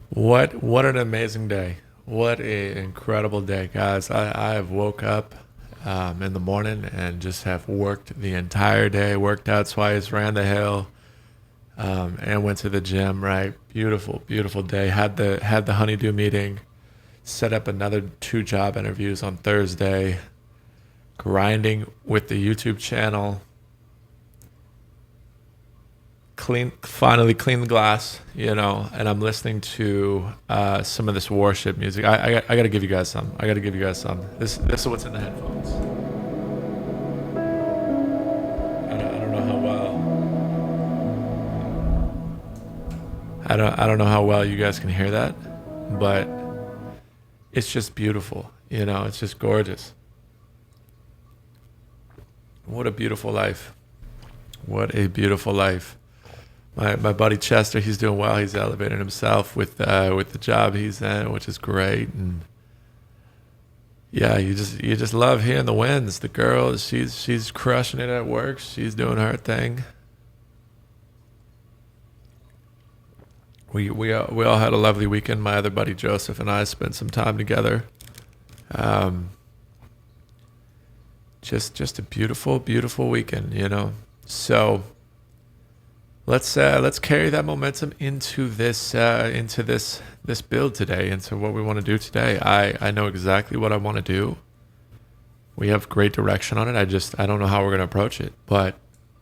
What an amazing day. What an incredible day, guys. I have woke up in the morning and just have worked the entire day, worked out twice, ran the hill, and went to the gym, right? Beautiful, beautiful day. Had the honeydew meeting, set up another two job interviews on Thursday, grinding with the YouTube channel, finally clean the glass, and I'm listening to some of this worship music. I got to give you guys some. I got to give you guys some. This is what's in the headphones. I don't know how I don't know how well you guys can hear that, but it's just beautiful. It's just gorgeous. What a beautiful life. What a beautiful life. My buddy Chester, he's doing well. He's elevating himself with the job he's in, which is great. And yeah, you just love hearing the wins. The girl, she's crushing it at work. She's doing her thing. We all had a lovely weekend. My other buddy Joseph and I spent some time together. Um, just a beautiful, beautiful weekend. So let's carry that momentum into this build today, into what we want to do today. I know exactly what I want to do. We have great direction on it. I don't know how we're going to approach it, but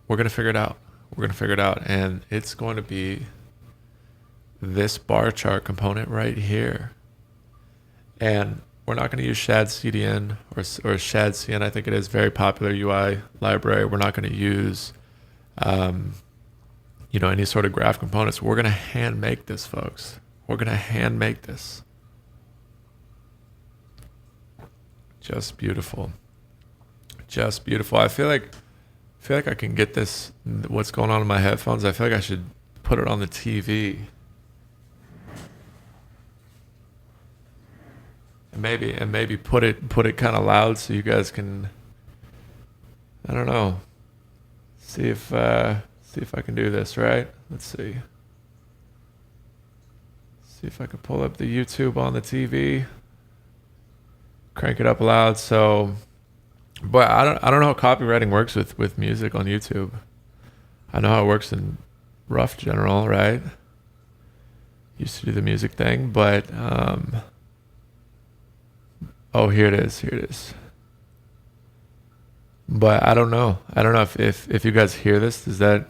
we're going to figure it out. We're going to figure it out, and it's going to be this bar chart component right here. And we're not going to use shad CDN or shad CN. I think it is very popular UI library. We're not going to use any sort of graph components. We're going to hand make this, folks. We're going to hand make this. Just beautiful. Just beautiful. I feel like I can get this, what's going on in my headphones. I feel like I should put it on the TV. And maybe put it kind of loud so you guys can, I don't know, see if I can do this, right? Let's see. See if I can pull up the YouTube on the TV. Crank it up loud. So, but I don't know how copywriting works with music on YouTube. I know how it works in rough general, right? Used to do the music thing, but oh, here it is. But I don't know if you guys hear this. Is that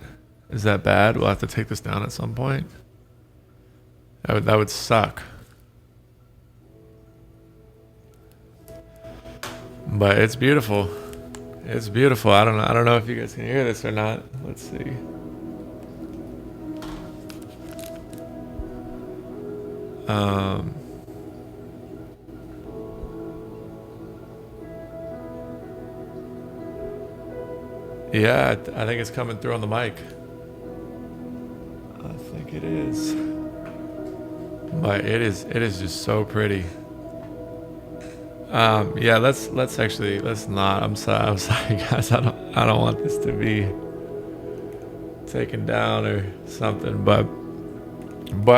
bad? We'll have to take this down at some point. That would suck. But it's beautiful. It's beautiful. I don't know if you guys can hear this or not. Let's see. Yeah, I think it's coming through on the mic. I think it is. But it is just so pretty. Yeah, let's not. I'm sorry guys. I don't want this to be taken down or something, but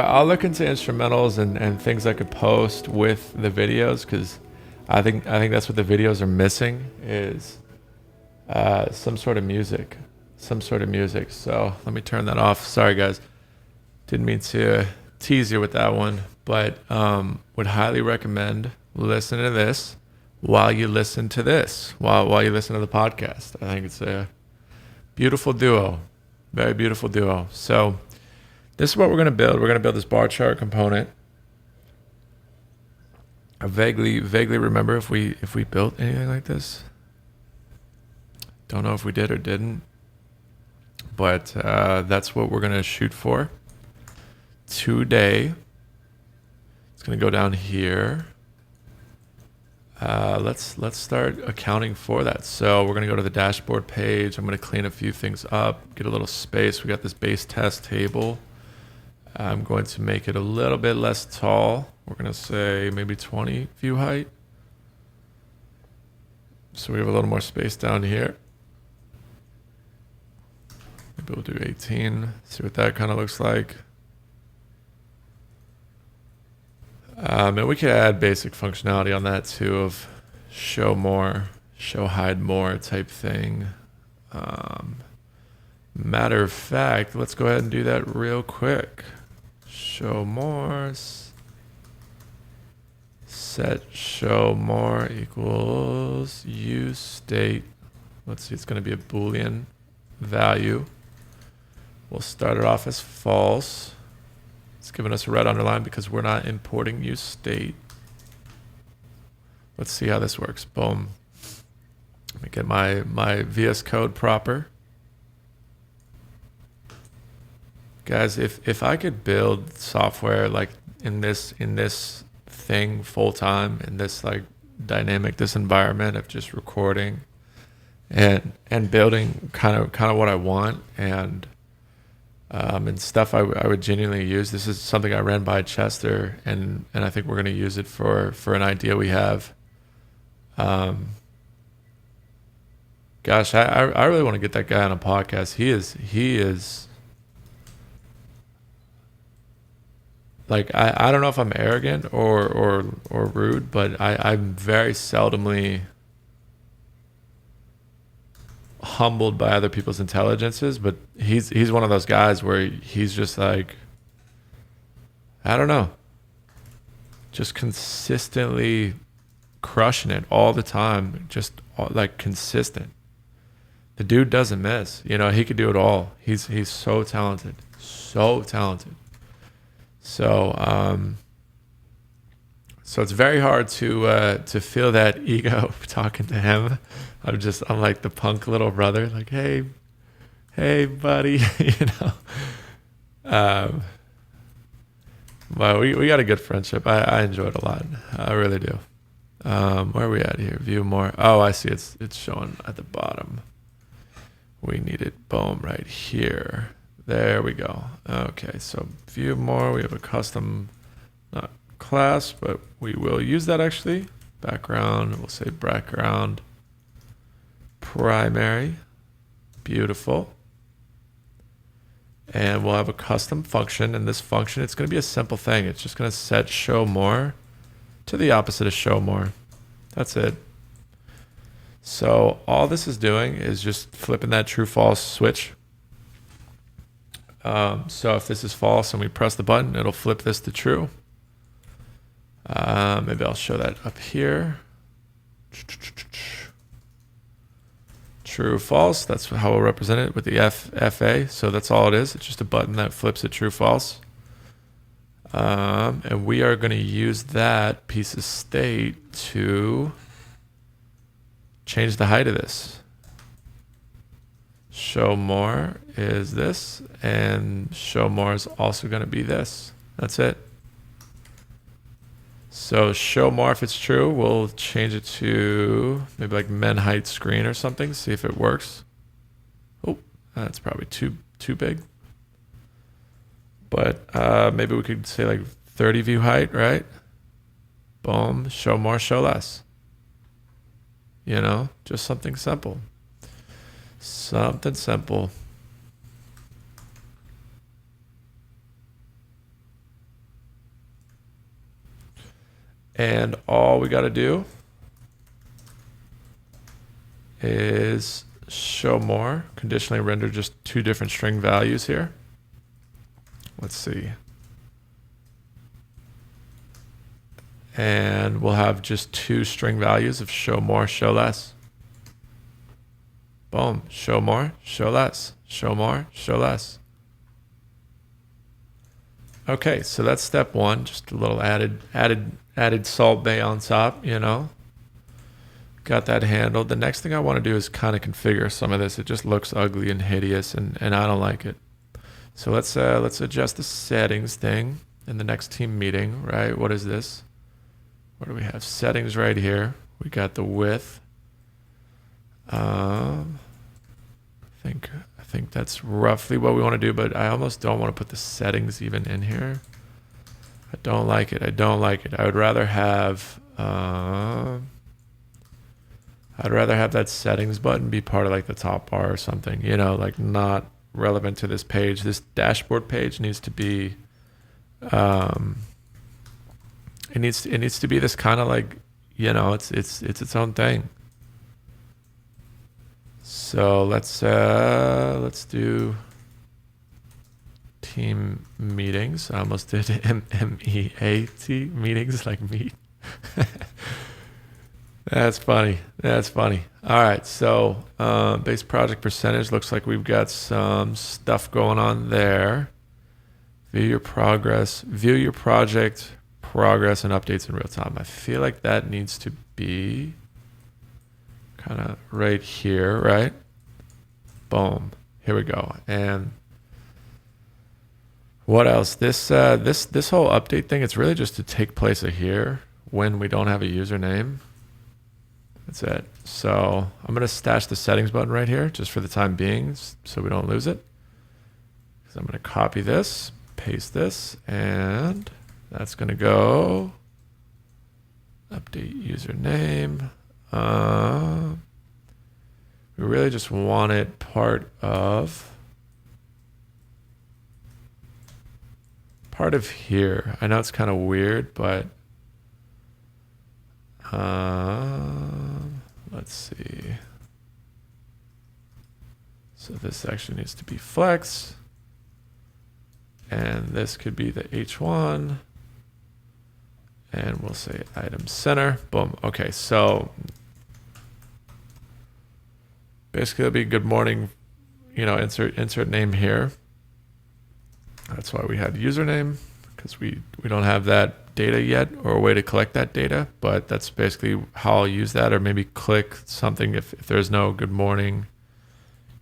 I'll look into instrumentals and things I could post with the videos, because I think that's what the videos are missing is some sort of music. So let me turn that off. Sorry guys, didn't mean to tease you with that one, but would highly recommend listening to this while you listen to this, while you listen to the podcast. I think it's a beautiful duo, very beautiful duo. So this is what we're going to build. We're going to build this bar chart component. I vaguely remember if we built anything like this. Don't know if we did or didn't, but that's what we're going to shoot for today. It's going to go down here. Let's start accounting for that. So we're going to go to the dashboard page. I'm going to clean a few things up, get a little space. We got this base test table. I'm going to make it a little bit less tall. We're going to say maybe 20 view height. So we have a little more space down here. Maybe we'll do 18. See what that kind of looks like. And we could add basic functionality on that too of show more, show hide more type thing. Matter of fact, let's go ahead and do that real quick. Show more, set show more equals use state. Let's see, it's going to be a Boolean value. We'll start it off as false. It's giving us a red underline because we're not importing use state. Let's see how this works. Boom. Let me get my VS Code proper. Guys, if I could build software like in this thing full time, in this like dynamic, this environment of just recording and building kind of what I want and stuff I would genuinely use. This is something I ran by Chester, and I think we're going to use it for an idea we have. Gosh, I really want to get that guy on a podcast. He is like, I don't know if I'm arrogant or rude, but I'm very seldomly humbled by other people's intelligences, but he's one of those guys where he's just like, I don't know, just consistently crushing it all the time, just like consistent. The dude doesn't miss. You know, he could do it all. He's so talented, so talented. So so it's very hard to feel that ego talking to him. I'm like the punk little brother, like, hey buddy, you know. But we got a good friendship. I enjoy it a lot. I really do. Where are we at here? View more. Oh, I see. It's showing at the bottom. We need it. Boom, right here. There we go. Okay, so view more. We have a custom, not class, but we will use that actually. Background. We'll say background primary. Beautiful. And we'll have a custom function. And this function, it's going to be a simple thing. It's just going to set show more to the opposite of show more. That's it. So all this is doing is just flipping that true false switch. So if this is false and we press the button, it'll flip this to true. Maybe I'll show that up here. True, false. That's how we'll represent it with the FA. So that's all it is. It's just a button that flips it true, false. And we are going to use that piece of state to change the height of this. Show more is this, and show more is also going to be this. That's it. So show more, if it's true, we'll change it to maybe like men height screen or something, see if it works. Oh, that's probably too big. But maybe we could say like 30 view height, right? Boom, show more, show less. You know, just something simple. Something simple. And all we got to do is show more, conditionally render just two different string values here. Let's see. And we'll have just two string values of show more, show less. Boom, show more, show less, show more, show less. Okay, so that's step one, just a little added Salt Bay on top, you know. Got that handled. The next thing I want to do is kind of configure some of this. It just looks ugly and hideous, and I don't like it. So let's adjust the settings thing in the next team meeting, right? What is this? What do we have? Settings right here. We got the width. I think that's roughly what we want to do, but I almost don't want to put the settings even in here. I don't like it. I don't like it. I would rather have that settings button be part of like the top bar or something, you know, like not relevant to this page. This dashboard page needs to be it needs to be this kind of like, you know, it's its own thing. So let's do team meetings. I almost did MEAT meetings, like meat. That's funny. That's funny. All right. So base project percentage looks like we've got some stuff going on there. View your progress. View your project progress and updates in real time. I feel like that needs to be kind of right here, right? Boom. Here we go. And what else? This this whole update thing, it's really just to take place of here when we don't have a username. That's it. So I'm going to stash the settings button right here just for the time being so we don't lose it. So I'm going to copy this, paste this, and that's going to go update username. We really just want it part of here. I know it's kind of weird, but let's see. So this section needs to be flex, and this could be the H1, and we'll say item center. Boom. Okay, so basically it'll be good morning, you know, insert name here. That's why we had username, because we don't have that data yet or a way to collect that data, but that's basically how I'll use that, or maybe click something if there's no good morning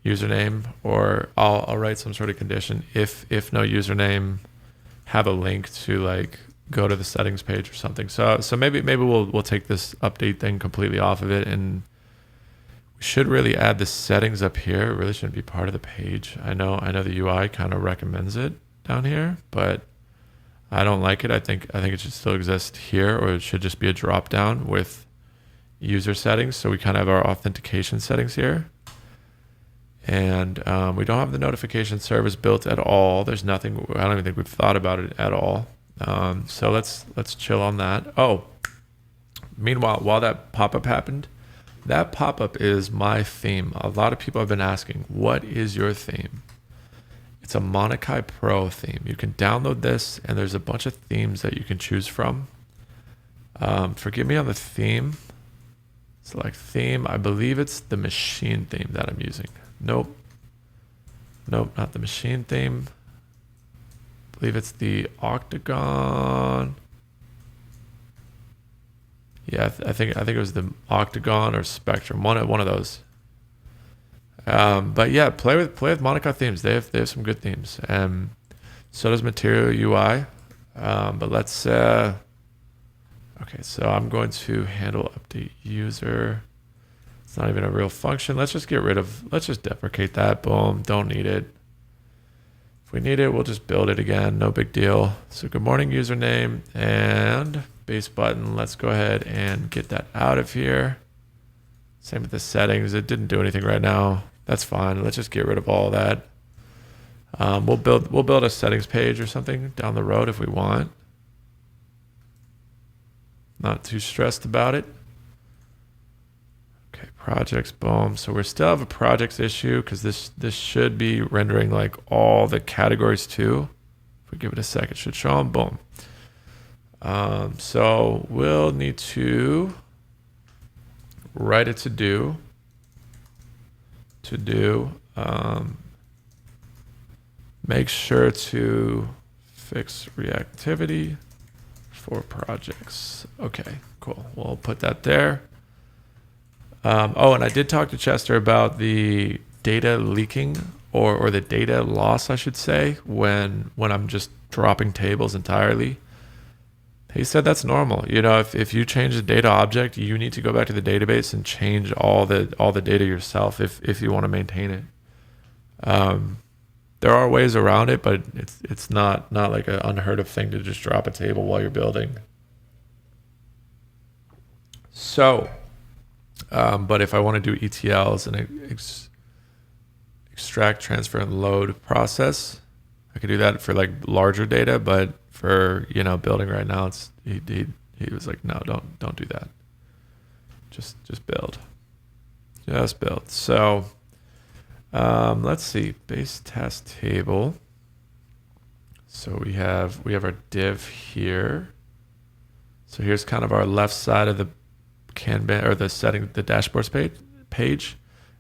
username, or I'll write some sort of condition if no username, have a link to like go to the settings page or something. So maybe we'll take this update thing completely off of it, and we should really add the settings up here. It really shouldn't be part of the page. I know the UI kind of recommends it down here, but I don't like it. I think it should still exist here, or it should just be a drop down with user settings. So we kind of have our authentication settings here, and we don't have the notification service built at all. There's nothing. I don't even think we've thought about it at all. So let's chill on that. Oh, meanwhile, while that pop-up happened, that pop-up is my theme. A lot of people have been asking, what is your theme? It's a Monakai Pro theme. You can download this, and there's a bunch of themes that you can choose from. Forgive me on the theme. Select theme. I believe it's the machine theme that I'm using. Nope, not the machine theme. I believe it's the octagon. Yeah, I think it was the octagon or spectrum. One of those. But yeah, play with Monaco themes. They have some good themes. So does Material UI. But let's okay, so I'm going to handle update user. It's not even a real function. Let's just deprecate that. Boom, don't need it. If we need it, we'll just build it again. No big deal. So good morning username and base button. Let's go ahead and get that out of here. Same with the settings. It didn't do anything right now. That's fine. Let's just get rid of all that. We'll build a settings page or something down the road if we want. Not too stressed about it. Okay, projects, boom. So we still have a projects issue because this should be rendering like all the categories too. If we give it a sec, it should show them, boom. So we'll need to write a to-do. Make sure to fix reactivity for projects. Okay, cool. We'll put that there. Oh, and I did talk to Chester about the data leaking or the data loss, I should say, when I'm just dropping tables entirely. He said that's normal. You know, if you change the data object, you need to go back to the database and change all the data yourself if you want to maintain it. There are ways around it, but it's not like an unheard of thing to just drop a table while you're building. So, but if I want to do ETLs and extract, transfer, and load process, I could do that for like larger data, but for, you know, building right now, he He was like, no, don't do that. Just build. Just build. So let's see, base test table. So we have our div here. So here's kind of our left side of the Kanban or the setting, the dashboards page.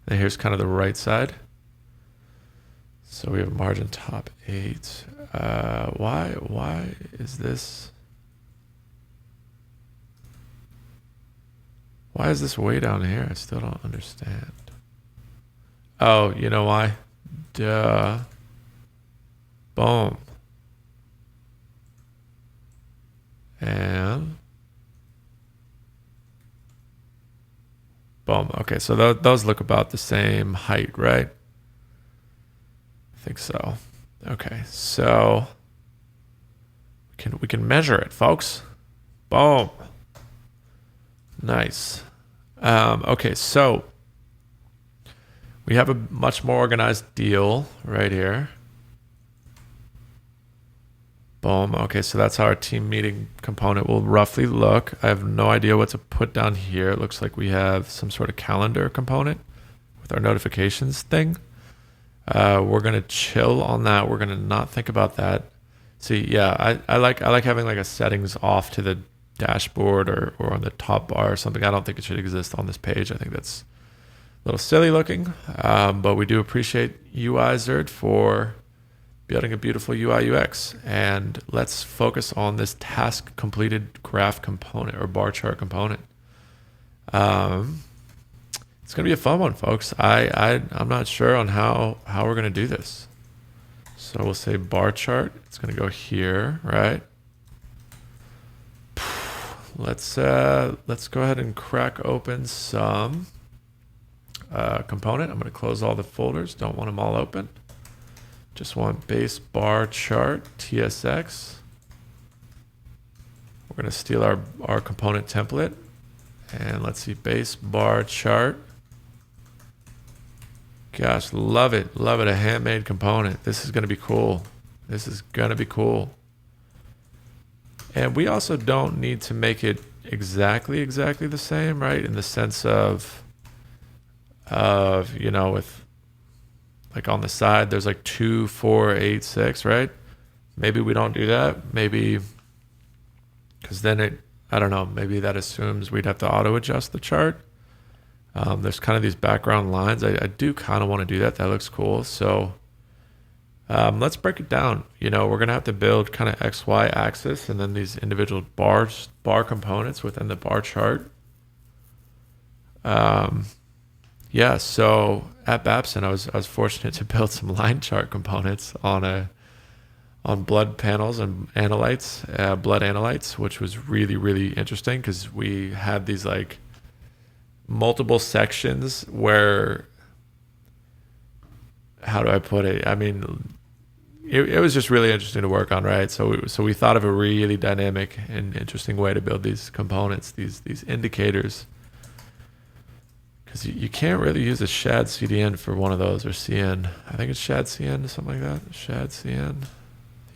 And here's kind of the right side. So we have margin top 8. Why is this? Why is this way down here? I still don't understand. Oh, you know why? Duh. Boom. And boom. Okay, so those look about the same height, right? I think so. Okay, so we can measure it, folks. Boom. Nice. Okay, so we have a much more organized deal right here. Boom. Okay, so that's how our team meeting component will roughly look. I have no idea what to put down here. It looks like we have some sort of calendar component with our notifications thing. We're gonna chill on that. We're gonna not think about that. See, yeah, I like having like a settings off to the dashboard or on the top bar or something. I don't think it should exist on this page. I think that's a little silly looking, but we do appreciate UIZerd for building a beautiful UI UX. And let's focus on this task completed graph component or bar chart component. It's gonna be a fun one, folks. I'm not sure on how we're gonna do this. So we'll say bar chart. It's gonna go here, right? Let's go ahead and crack open some component. I'm gonna close all the folders. Don't want them all open. Just want base bar chart TSX. We're gonna steal our component template, and let's see, base bar chart. Gosh, love it, a handmade component. This is gonna be cool. This is gonna be cool. And we also don't need to make it exactly the same, right? In the sense of you know, with like on the side, there's like 2, 4, 8, 6, right? Maybe we don't do that. Maybe because then I don't know, maybe that assumes we'd have to auto adjust the chart. There's kind of these background lines. I do kind of want to do that. That looks cool. So let's break it down. You know, we're going to have to build kind of XY axis and then these individual bar components within the bar chart. Yeah, so at Babson, I was fortunate to build some line chart components on blood panels and analytes, blood analytes, which was really interesting because we had these like multiple sections where, how do I put it? I mean, it was just really interesting to work on, right? So we thought of a really dynamic and interesting way to build these components, these indicators. Because you can't really use a shad CDN for one of those, or CN. I think it's shad CN or something like that. Shad CN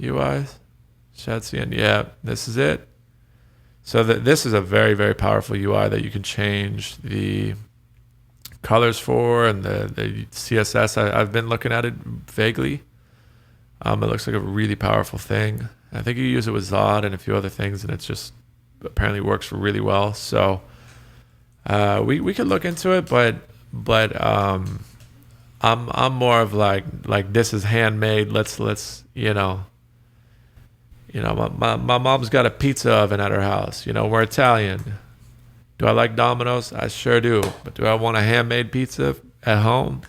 UI. Shad CN. Yeah, this is it. So this is a very powerful UI that you can change the colors for and the CSS. I've been looking at it vaguely. It looks like a really powerful thing. I think you use it with Zod and a few other things, and it just apparently works really well. So we could look into it, but I'm more of like this is handmade. Let's you know my mom's got a pizza oven at her house. You know, we're Italian. Do I like Domino's? I sure do. But do I want a handmade pizza at home?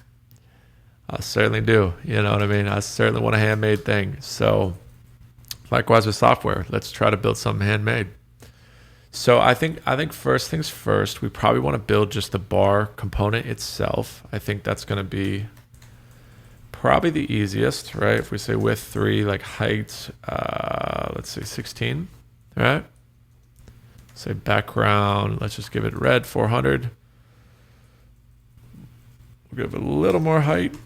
I certainly do. You know what I mean? I certainly want a handmade thing. So likewise with software, let's try to build something handmade. So I think first things first, we probably want to build just the bar component itself. I think that's going to be probably the easiest, right? If we say width 3, like height, let's say 16, right? Say background, let's just give it red 400. We'll give it a little more height.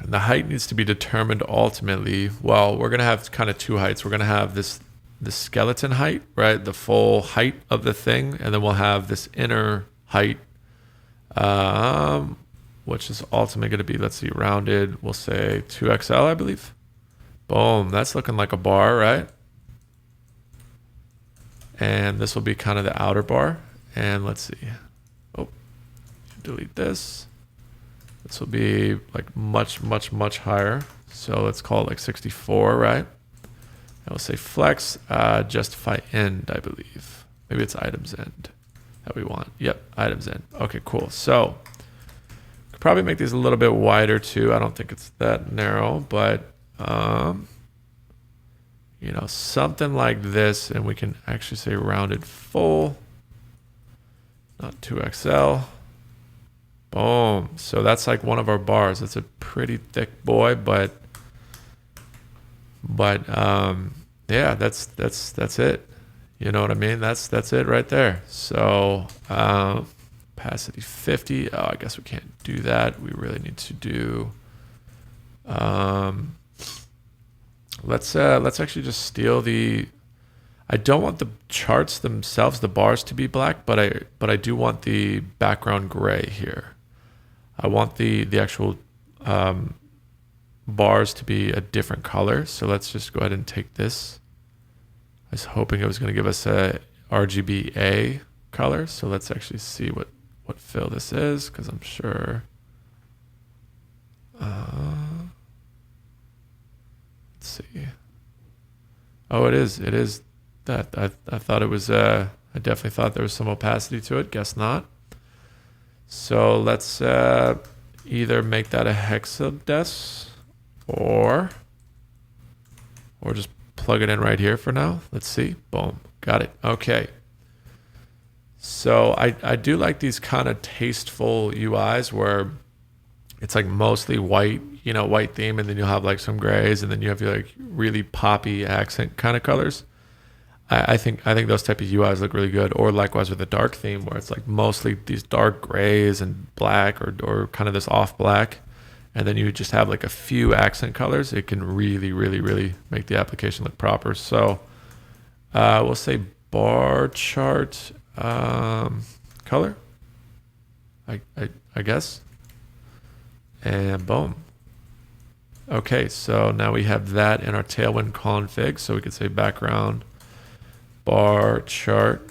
And the height needs to be determined ultimately. Well, we're going to have kind of two heights. We're going to have this the skeleton height, right? The full height of the thing. And then we'll have this inner height, which is ultimately going to be, let's see, rounded. We'll say 2XL, I believe. Boom. That's looking like a bar, right? And this will be kind of the outer bar. And let's see. Oh, delete this. This will be like much, much, much higher. So let's call it like 64, right? And we'll say flex, justify end, I believe. Maybe it's items end that we want. Yep, items end. Okay, cool. So could probably make these a little bit wider too. I don't think it's that narrow, but you know, something like this, and we can actually say rounded full, not 2XL. Boom. So that's like one of our bars. It's a pretty thick boy, but yeah, that's it. You know what I mean? That's it right there. So opacity 50. Oh, I guess we can't do that. We really need to do let's actually just steal the, I don't want the charts themselves, the bars, to be black, but I do want the background gray here. I want the actual bars to be a different color. So let's just go ahead and take this. I was hoping it was going to give us a RGBA color. So let's actually see what fill this is, because I'm sure. Let's see. Oh, it is that. I thought it was, I definitely thought there was some opacity to it. Guess not. So let's either make that a hexadecimal or just plug it in right here for now. Let's see. Boom. Got it. Okay. So I do like these kind of tasteful UIs where it's like mostly white, you know, white theme, and then you'll have like some grays, and then you have your like really poppy accent kind of colors. I think those type of UIs look really good. Or likewise with a dark theme where it's like mostly these dark grays and black, or kind of this off black, and then you just have like a few accent colors. It can really, really, really make the application look proper. So we'll say bar chart color, I guess, and boom. Okay, so now we have that in our Tailwind config. So we could say background bar chart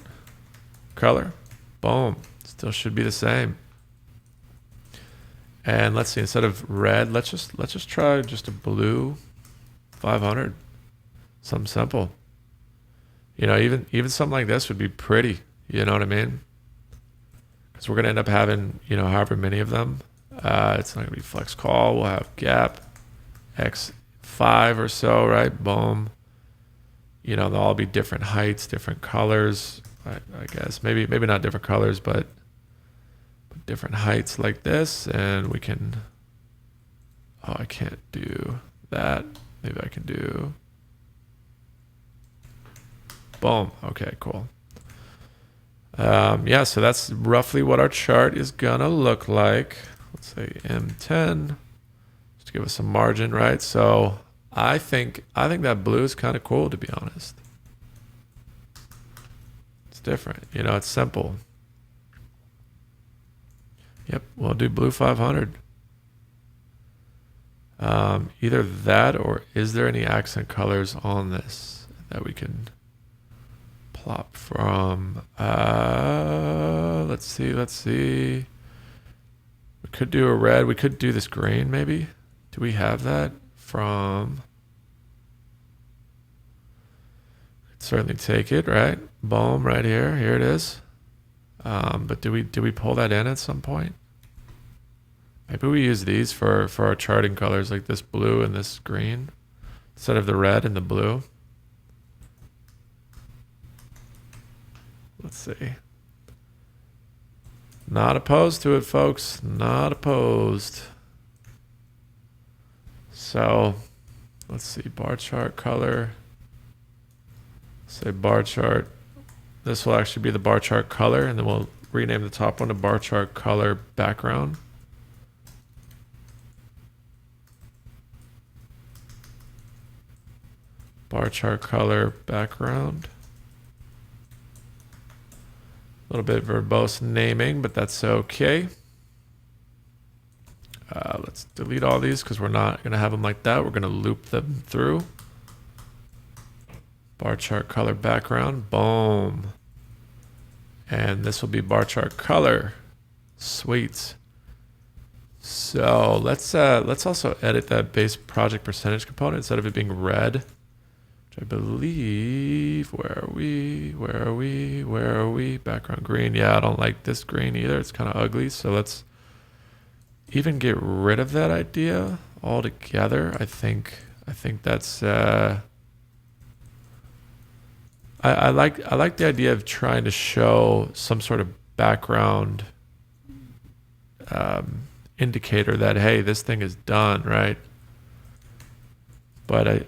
color. Boom. Still should be the same. And let's see, instead of red, let's just try just a blue 500. Something simple. You know, even something like this would be pretty. You know what I mean? Because we're gonna end up having, you know, however many of them. It's not gonna be flex call. We'll have gap X5 or so, right? Boom. You know, they'll all be different heights, different colors. I guess maybe not different colors, but different heights like this. And we can, oh, I can't do that. Maybe I can do, boom. Okay, cool. Yeah, so that's roughly what our chart is gonna look like. Let's say M10, just to give us some margin, right? So I think that blue is kind of cool, to be honest. It's different, you know, it's simple. Yep, we'll do blue 500. Either that, or is there any accent colors on this that we can plop from? Let's see. We could do a red. We could do this green, maybe. Do we have that from? Certainly take it, right? Boom, right here. Here it is. But do we pull that in at some point? Maybe we use these for our charting colors, like this blue and this green, instead of the red and the blue. Let's see. Not opposed to it, folks. Not opposed. So let's see, bar chart color. Say bar chart. This will actually be the bar chart color, and then we'll rename the top one to bar chart color background. bar chart color background. A little bit verbose naming, but that's okay. Let's delete all these because we're not going to have them like that. We're going to loop them through. Bar chart color background, boom. And this will be bar chart color. Sweet. So let's also edit that base project percentage component instead of it being red, which I believe, where are we? Background green. Yeah, I don't like this green either. It's kind of ugly. So let's even get rid of that idea altogether. I think that's I like the idea of trying to show some sort of background indicator that, hey, this thing is done, right? But I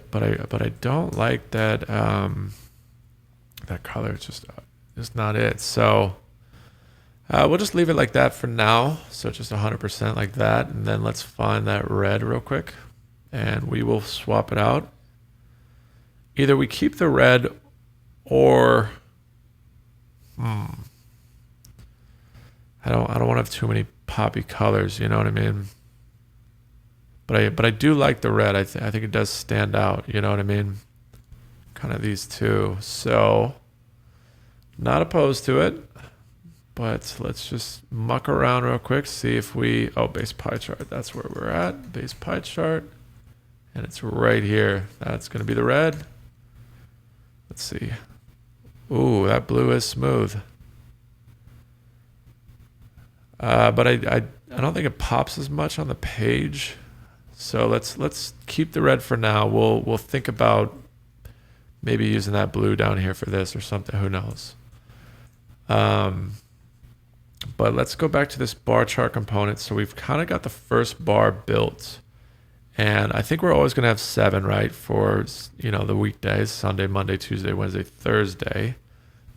don't like that that color. It's just not it. So we'll just leave it like that for now. So just 100% like that, and then let's find that red real quick, and we will swap it out. Either we keep the red, or I don't want to have too many poppy colors, you know what I mean? But I do like the red. I think it does stand out, you know what I mean? Kind of these two. So not opposed to it, but let's just muck around real quick, see if we, base pie chart, that's where we're at, base pie chart, and it's right here. That's going to be the red. Let's see. Ooh, that blue is smooth. But I don't think it pops as much on the page. So let's keep the red for now. We'll think about maybe using that blue down here for this or something. Who knows? But let's go back to this bar chart component. So we've kind of got the first bar built, and I think we're always going to have 7, right? For the weekdays: Sunday, Monday, Tuesday, Wednesday, Thursday.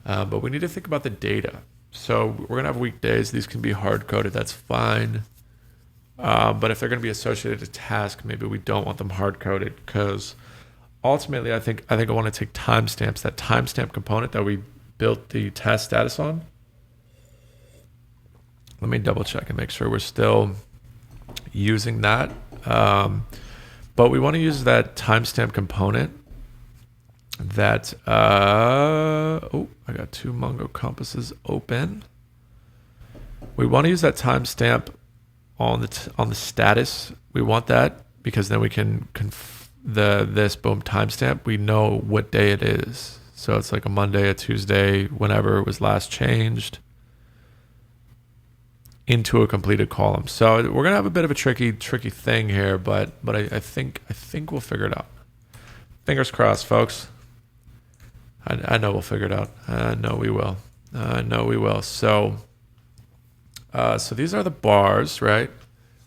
But we need to think about the data. So we're going to have weekdays. These can be hard-coded. That's fine. But if they're going to be associated to task, maybe we don't want them hard-coded, because ultimately I think I want to take timestamps, that timestamp component that we built the task status on. Let me double check and make sure we're still using that. But we want to use that timestamp component that, I got 2 Mongo compasses open. We want to use that timestamp on the status. We want that because then we can this boom timestamp. We know what day it is. So it's like a Monday, a Tuesday, whenever it was last changed, into a completed column. So we're gonna have a bit of a tricky thing here, but I think we'll figure it out. Fingers crossed, folks. I know we'll figure it out. I know we will. So these are the bars, right,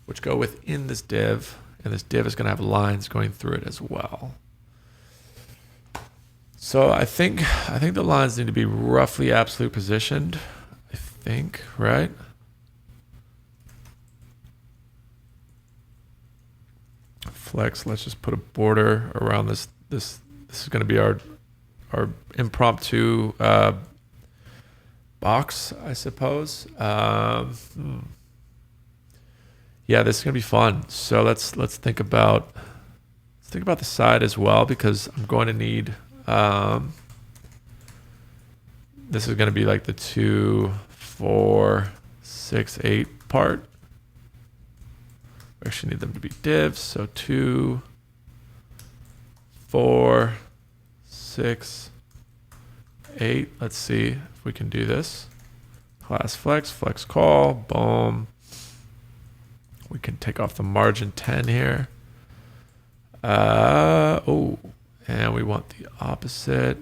which go within this div, and this div is going to have lines going through it as well. So I think the lines need to be roughly absolute positioned. I think, right? Flex. Let's just put a border around this. This is going to be our impromptu box, I suppose. Yeah, this is gonna be fun. So let's think about the side as well, because I'm going to need this is gonna be like the 2, 4, 6, 8 part. We actually need them to be divs. So 2, 4, 6, 8. Let's see if we can do this. Class flex call, boom. We can take off the margin 10 here. And we want the opposite.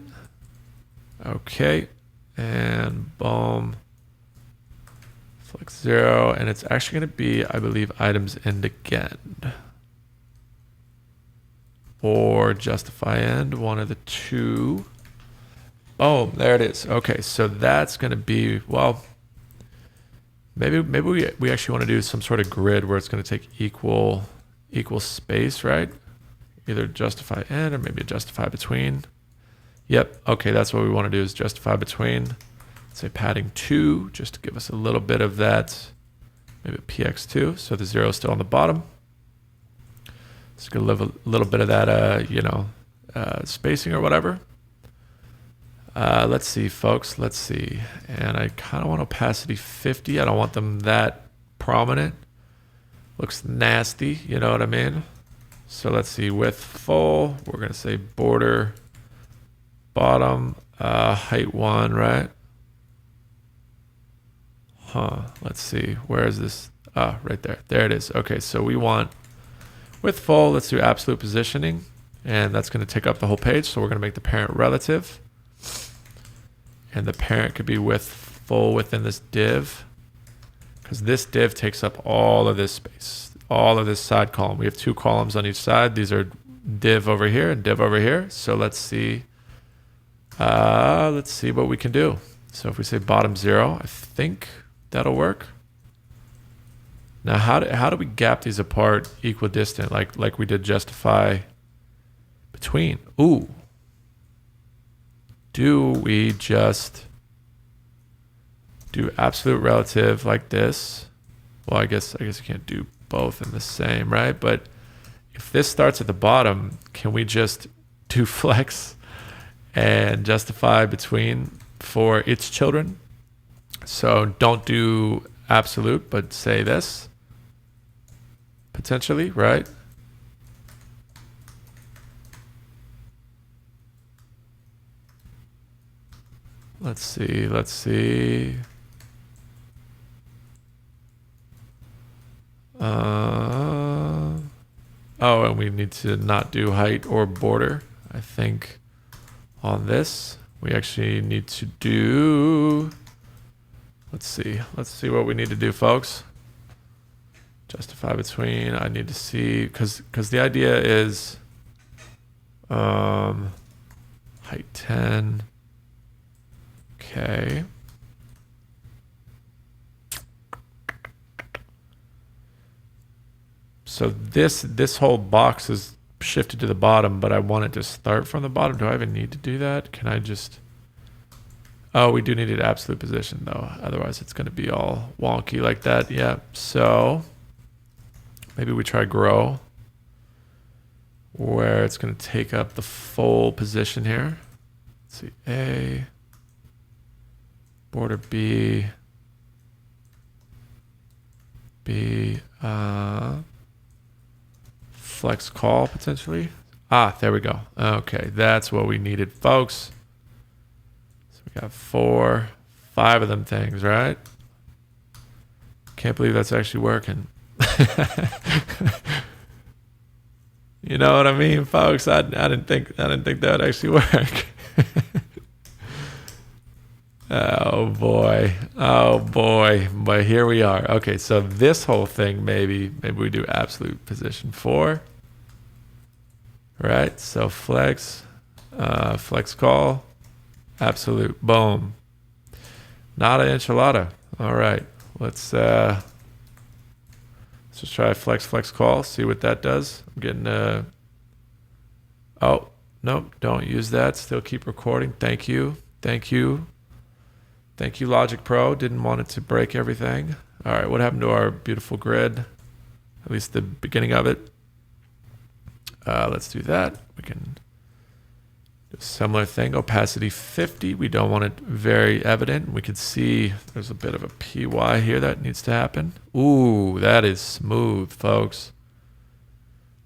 Okay, and boom. Flex 0, and it's actually going to be, I believe, items end again, or justify end, one of the two. Oh, there it is. Okay, so that's going to be, well, maybe we actually want to do some sort of grid where it's going to take equal space, right? either justify in or maybe a justify between. Yep, okay, that's what we want to do is justify between. Say padding 2, just to give us a little bit of that, maybe px2, so the 0 is still on the bottom. It's gonna leave a little bit of that, spacing or whatever. Let's see, folks, let's see. And I kind of want opacity 50. I don't want them that prominent. Looks nasty, you know what I mean? So let's see, width full, we're gonna say border bottom, height 1, right? Let's see, where is this? Right there, there it is. Okay, so we want width full, let's do absolute positioning, and that's gonna take up the whole page, so we're gonna make the parent relative. And the parent could be width full within this div, because this div takes up all of this space, all of this side column. We have 2 columns on each side. These are div over here and div over here. So let's see what we can do. So if we say bottom 0, I think that'll work. Now, how do we gap these apart equidistant, like we did justify between? Ooh. Do we just do absolute relative like this? Well, I guess you can't do both in the same, right? But if this starts at the bottom, can we just do flex and justify between for its children? So don't do absolute, but say this potentially, right? Let's see. Oh, and we need to not do height or border. I think on this, we actually need to do, let's see what we need to do, folks. Justify between, I need to see, because the idea is height 10. Okay. So this whole box is shifted to the bottom, but I want it to start from the bottom. Do I even need to do that? Can I just... Oh, we do need an absolute position though. Otherwise it's going to be all wonky like that. Yeah. So maybe we try grow, where it's going to take up the full position here. Let's see, A, border B, flex call potentially. There we go. Okay, that's what we needed, folks. So we got 4, 5 of them things, right? Can't believe that's actually working. You know what I mean, folks? I didn't think that would actually work. Oh boy, but here we are. Okay, so this whole thing, maybe we do absolute position 4, right? So flex call, absolute, boom. Not an enchilada. All right, let's just try flex call, see what that does. I'm getting oh nope, don't use that. Still keep recording. Thank you. Thank you, Logic Pro. Didn't want it to break everything. All right, what happened to our beautiful grid? At least the beginning of it. Let's do that. We can do a similar thing. Opacity 50. We don't want it very evident. We can see there's a bit of a PY here that needs to happen. Ooh, that is smooth, folks.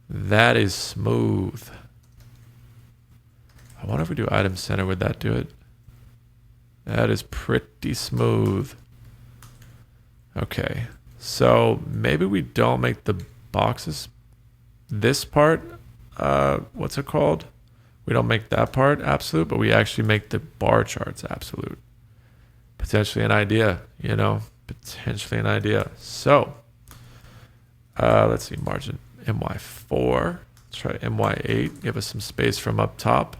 That is smooth. I wonder if we do item center, would that do it? That is pretty smooth. Okay, so maybe we don't make the boxes, this part, what's it called? We don't make that part absolute, but we actually make the bar charts absolute. Potentially an idea, you know, potentially an idea. So, let's see, margin MY4. Let's try MY8, give us some space from up top.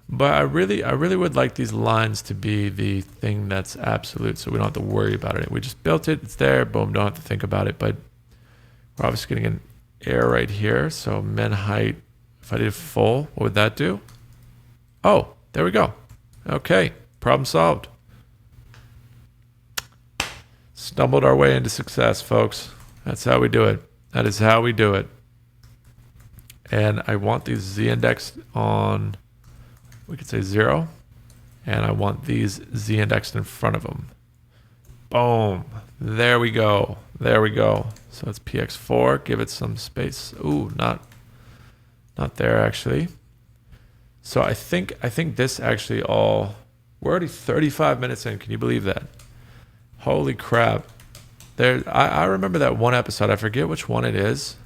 But I really would like these lines to be the thing that's absolute, so we don't have to worry about it. We just built it, it's there, boom, don't have to think about it. But We're obviously getting an error right here. So min height, if I did full, what would that do? Oh, there we go. Okay, problem solved. Stumbled our way into success, folks. That's how we do it. That is how we do it. And I want these z-indexed on, we could say 0. And I want these z-indexed in front of them. Boom. There we go. There we go. So it's px4. Give it some space. Ooh, not there actually. So I think this actually all, we're already 35 minutes in. Can you believe that? Holy crap. I remember that one episode. I forget which one it is.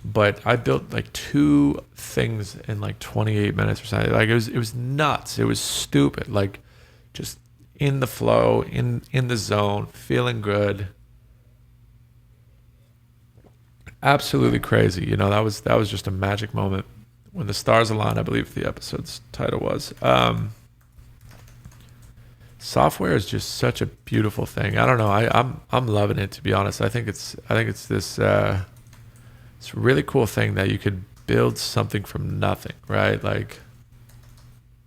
But I built like 2 things in like 28 minutes or something. Like it was nuts. It was stupid. Like just in the flow, in the zone, feeling good. Absolutely crazy. You know, that was just a magic moment. When the stars aligned, I believe the episode's title was. Software is just such a beautiful thing. I don't know. I'm loving it, to be honest. I think it's this it's a really cool thing that you could build something from nothing, right? Like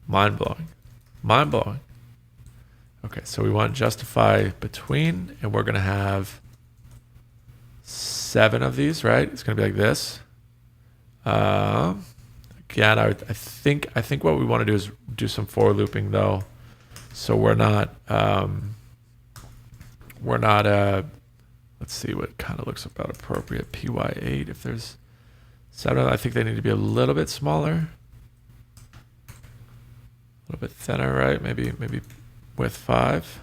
mind blowing. Mind blowing. Okay, so we want justify between, and we're gonna have 7 of these, right? It's gonna be like this. Again, I think what we want to do is do some for looping though. So we're not let's see what kind of looks about appropriate. PY8, if there's 7, I think they need to be a little bit smaller. A little bit thinner, right? Maybe width 5.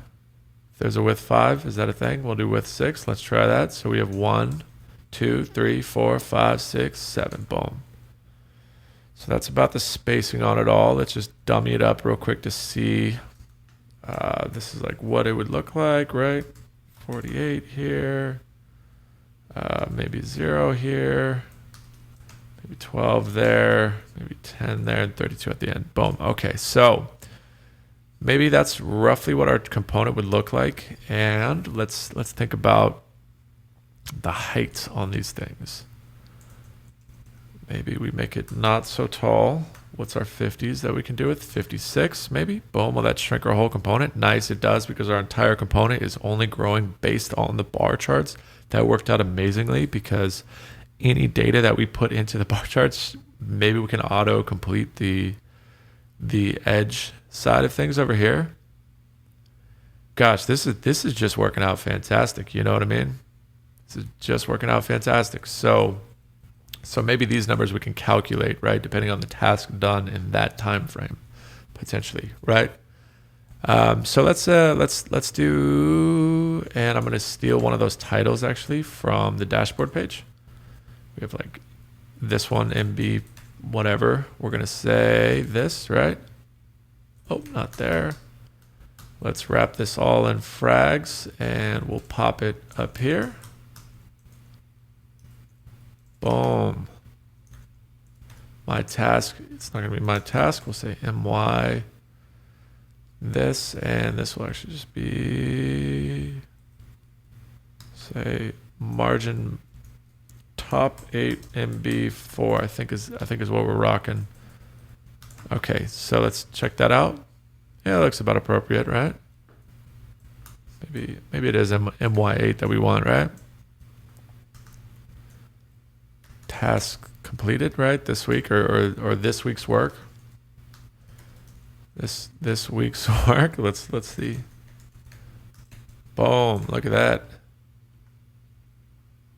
If there's a width 5, is that a thing? We'll do width 6. Let's try that. So we have 1, 2, 3, 4, 5, 6, 7. Boom. So that's about the spacing on it all. Let's just dummy it up real quick to see. This is like what it would look like, right? 48 here, maybe 0 here, maybe 12 there, maybe 10 there, and 32 at the end. Boom. Okay, so maybe that's roughly what our component would look like. And let's think about the height on these things. Maybe we make it not so tall. What's our 50s that we can do with? 56 maybe? Boom, will that shrink our whole component? Nice, it does, because our entire component is only growing based on the bar charts. That worked out amazingly, because any data that we put into the bar charts, maybe we can auto complete the edge side of things over here. Gosh, this is just working out fantastic, you know what I mean? This is just working out fantastic. So maybe these numbers we can calculate, right, depending on the task done in that time frame, potentially, right? So let's do, and I'm going to steal one of those titles actually from the dashboard page. We have like this one, MB whatever. We're going to say this, right? Oh, not there. Let's wrap this all in frags, and we'll pop it up here. Boom. My task, it's not going to be my task. We'll say my this, and this will actually just be, say, margin top 8 MB4, I think is what we're rocking. Okay, so let's check that out. Yeah, it looks about appropriate, right? Maybe it is MY8 that we want, right? Task completed, right? This week or this week's work. This week's work. Let's see. Boom! Look at that.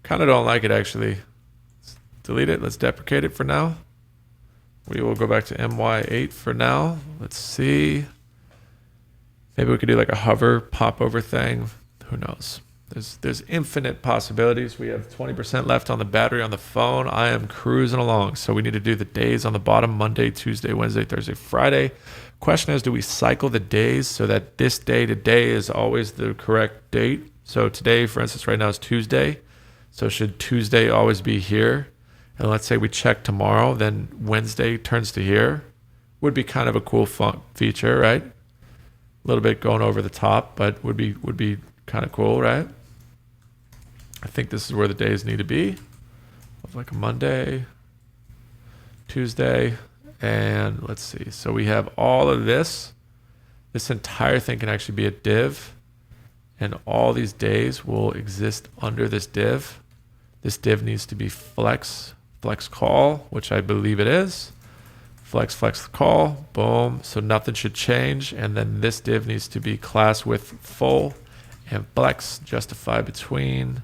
Kind of don't like it actually. Let's delete it. Let's deprecate it for now. We will go back to MY8 for now. Let's see. Maybe we could do like a hover pop over thing. Who knows? There's infinite possibilities. We have 20% left on the battery on the phone. I am cruising along. So we need to do the days on the bottom: Monday, Tuesday, Wednesday, Thursday, Friday. Question is, do we cycle the days so that this day today is always the correct date? So today, for instance, right now is Tuesday. So should Tuesday always be here? And let's say we check tomorrow, then Wednesday turns to here. Would be kind of a cool fun feature, right? A little bit going over the top, but would be kind of cool, right? I think this is where the days need to be. Like a Monday, Tuesday, and let's see. So we have all of this. This entire thing can actually be a div, and all these days will exist under this div. This div needs to be flex call, which I believe it is. Flex call, boom. So nothing should change. And then this div needs to be class width full and flex justify between.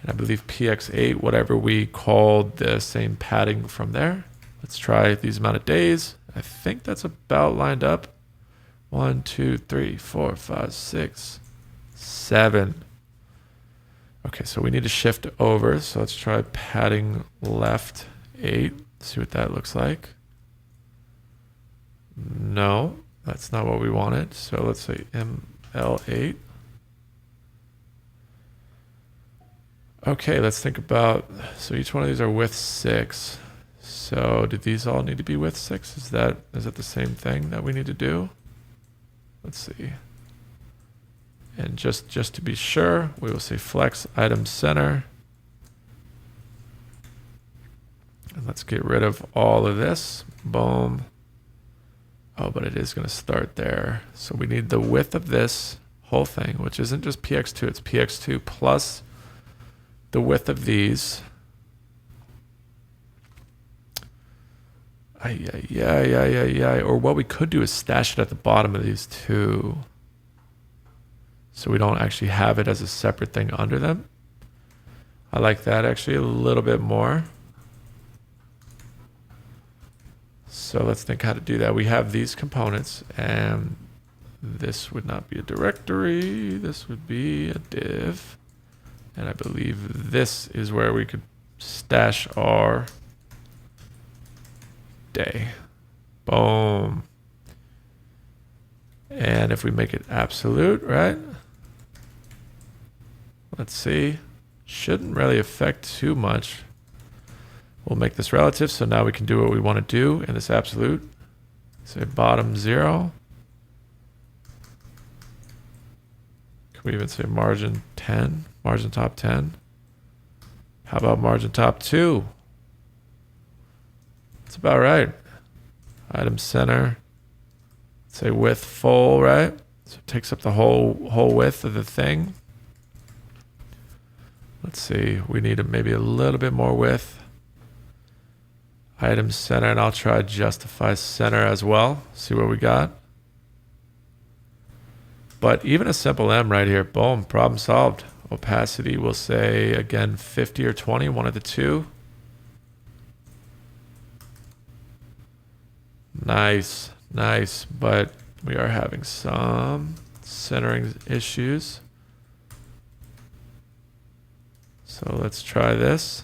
And I believe px8, whatever we called the same padding from there. Let's try these amount of days. I think that's about lined up. 1, 2, 3, 4, 5, 6, 7. Okay, so we need to shift over. So let's try padding left 8. See what that looks like. No, that's not what we wanted. So let's say ML8. Okay, let's think about, so each one of these are width 6. So do these all need to be width 6? Is it the same thing that we need to do? Let's see. And just to be sure, we will say flex item center. And let's get rid of all of this. Boom. Oh, but it is going to start there. So we need the width of this whole thing, which isn't just px2, it's px2 plus the width of these. Yeah. Or what we could do is stash it at the bottom of these two, so we don't actually have it as a separate thing under them. I like that actually a little bit more. So let's think how to do that. We have these components, and this would not be a directory. This would be a div. And I believe this is where we could stash our day. Boom. And if we make it absolute, right? Let's see. Shouldn't really affect too much. We'll make this relative, so now we can do what we want to do in this absolute. Say bottom 0. Can we even say margin 10? Margin top 10? How about margin top 2? That's about right. Item center. Say width full, right? So it takes up the whole width of the thing. Let's see. We need maybe a little bit more width. Item center, and I'll try justify center as well. See what we got. But even a simple M right here, boom, problem solved. Opacity, we'll say, again, 50 or 20, one of the two. Nice, but we are having some centering issues. So let's try this.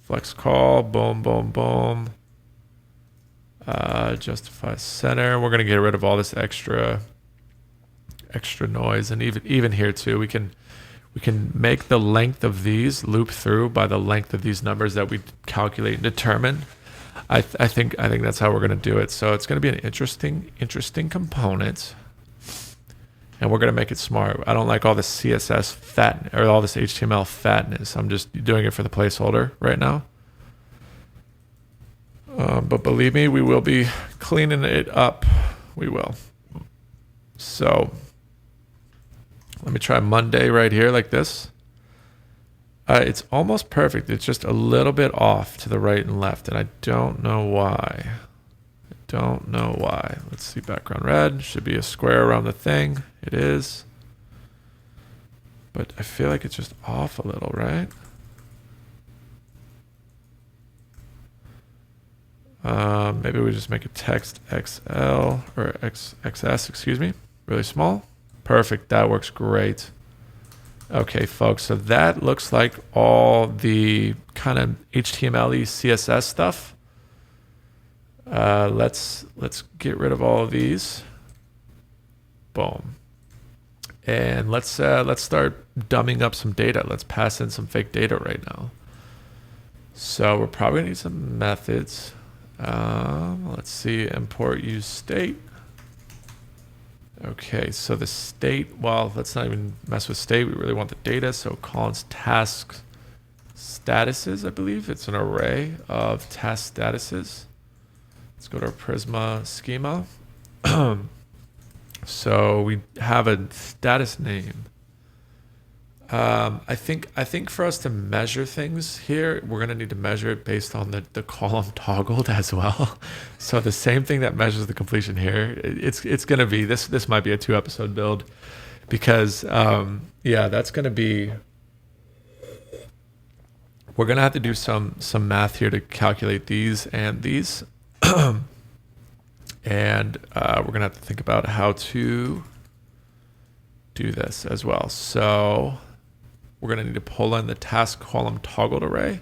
Flex call, boom. Justify center. We're gonna get rid of all this extra noise, and even here too, we can make the length of these loop through by the length of these numbers that we calculate and determine. I think that's how we're gonna do it. So it's gonna be an interesting component, and we're gonna make it smart. I don't like all this CSS fat or all this HTML fatness. I'm just doing it for the placeholder right now. But believe me, we will be cleaning it up. We will. So let me try Monday right here like this. It's almost perfect. It's just a little bit off to the right and left, and I don't know why. Let's see, background red. Should be a square around the thing. It is. But I feel like it's just off a little, right? Maybe we just make a text XL or XS, excuse me, really small. Perfect, that works great. Okay, folks, so that looks like all the kind of HTML-y CSS stuff. Let's get rid of all of these. Boom. And let's start dumbing up some data. Let's pass in some fake data right now. So we're probably gonna need some methods. Let's see, import use state. Okay, so the state, well, let's not even mess with state. We really want the data. So columns task statuses, I believe. It's an array of task statuses. Let's go to our Prisma schema. So we have a status name. I think for us to measure things here, we're gonna need to measure it based on the column toggled as well. So the same thing that measures the completion here, it's gonna be this might be a 2-episode build, because yeah, that's gonna be, we're gonna have to do some math here to calculate these and these. And we're gonna have to think about how to do this as well. So we're gonna need to pull in the task column toggled array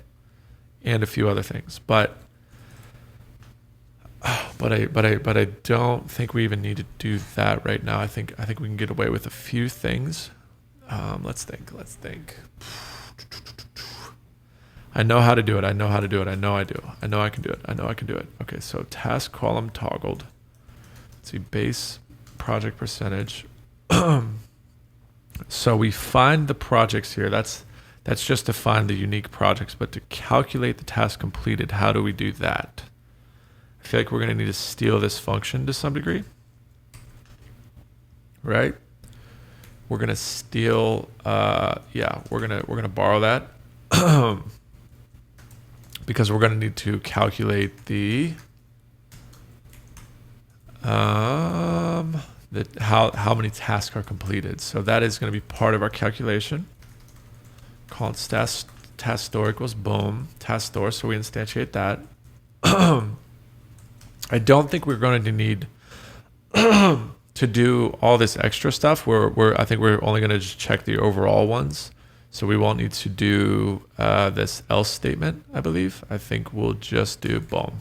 and a few other things, but I don't think we even need to do that right now. I think we can get away with a few things. Let's think. I know how to do it. I know I do. I know I can do it. I know I can do it. Okay, so task column toggled. Let's see, base project percentage. So we find the projects here. That's just to find the unique projects, but to calculate the task completed, how do we do that? I feel like we're gonna need to steal this function to some degree, right? We're gonna steal, yeah, we're gonna borrow that. Because we're gonna need to calculate the how many tasks are completed. So that is going to be part of our calculation. Called task store equals boom task store. So we instantiate that. I don't think we're going to need to do all this extra stuff. I think we're only going to just check the overall ones. So we won't need to do this else statement, I believe. I think we'll just do boom.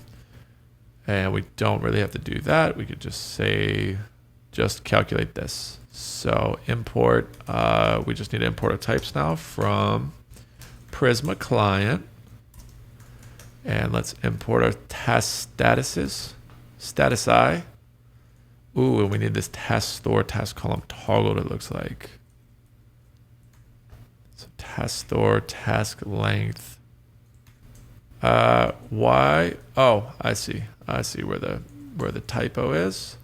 And we don't really have to do that. We could just say, just calculate this. So import, we just need to import our types now from Prisma client. And let's import our task statuses, status I. Ooh, and we need this task store, task column toggled, it looks like. So task store, task length. Why? Oh, I see where the typo is.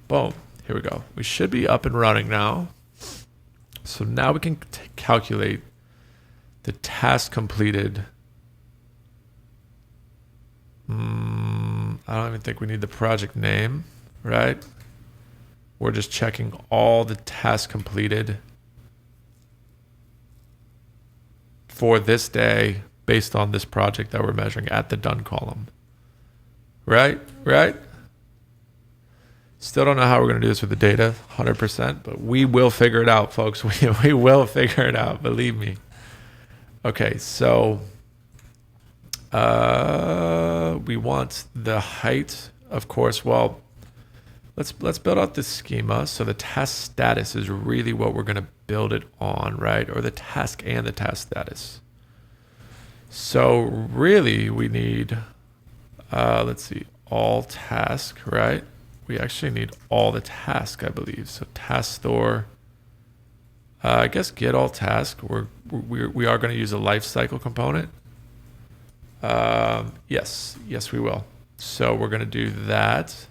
Boom. Here we go. We should be up and running now. So now we can calculate the task completed. I don't even think we need the project name, right? We're just checking all the tasks completed for this day based on this project that we're measuring at the done column. Right? Still don't know how we're going to do this with the data 100%, but we will figure it out, folks. We will figure it out, believe me. Okay, so we want the height, of course. Well, let's build out this schema. So the task status is really what we're going to build it on, right? Or the task and the task status. So really we need, let's see, all task, right? We actually need all the task, I believe. So task store, I guess get all task. We are going to use a lifecycle component. Yes, we will. So we're going to do that.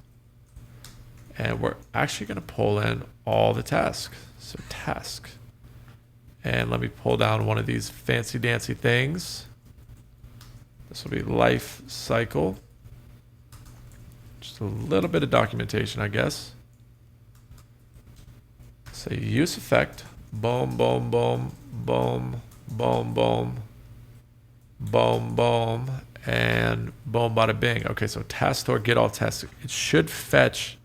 And we're actually going to pull in all the tasks. So task. And let me pull down one of these fancy dancy things. This will be life cycle. Just a little bit of documentation, I guess. Say use effect. Boom, boom, boom, boom, boom, boom, boom, boom, and boom, bada bing. Okay, so task store get all tasks. It should fetch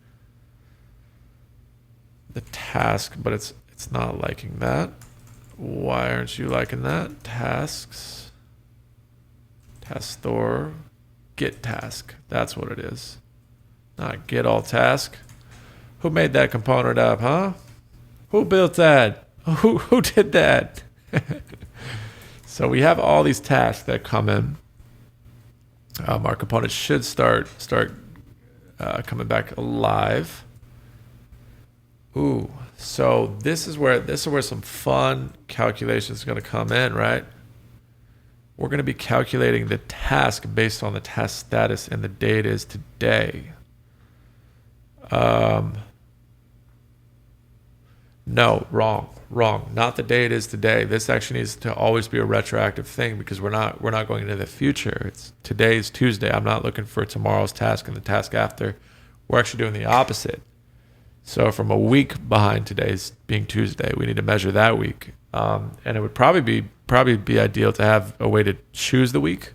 the task, but it's not liking that. Why aren't you liking that? Tasks, task store, get task. That's what it is. Not get all task. Who made that component up, huh? Who built that? Who did that? So we have all these tasks that come in. Our component should start coming back alive. Ooh, so this is where some fun calculations are going to come in, right? We're going to be calculating the task based on the task status and the date is today. No, wrong. Not the day it is today. This actually needs to always be a retroactive thing because we're not going into the future. It's today's Tuesday. I'm not looking for tomorrow's task and the task after. We're actually doing the opposite. So from a week behind today's being Tuesday, we need to measure that week. And it would probably be ideal to have a way to choose the week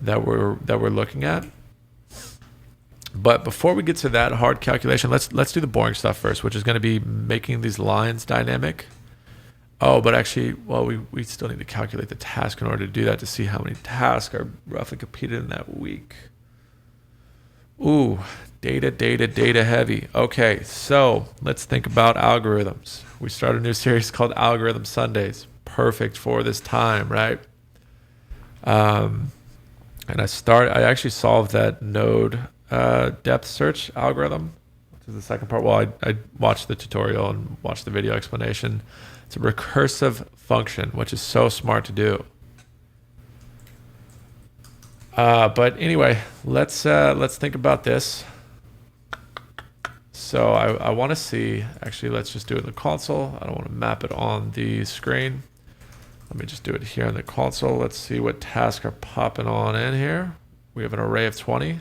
that we're looking at. But before we get to that hard calculation, let's do the boring stuff first, which is going to be making these lines dynamic. Oh, but actually, well, we still need to calculate the task in order to do that to see how many tasks are roughly competed in that week. Ooh, data heavy. Okay, so let's think about algorithms. We start a new series called Algorithm Sundays. Perfect for this time, right? And I actually solved that node depth search algorithm, which is the second part. Well, I watched the tutorial and watched the video explanation. It's a recursive function, which is so smart to do. But anyway, let's think about this. So I want to see, actually, let's just do it in the console. I don't want to map it on the screen. Let me just do it here in the console. Let's see what tasks are popping on in here. We have an array of 20.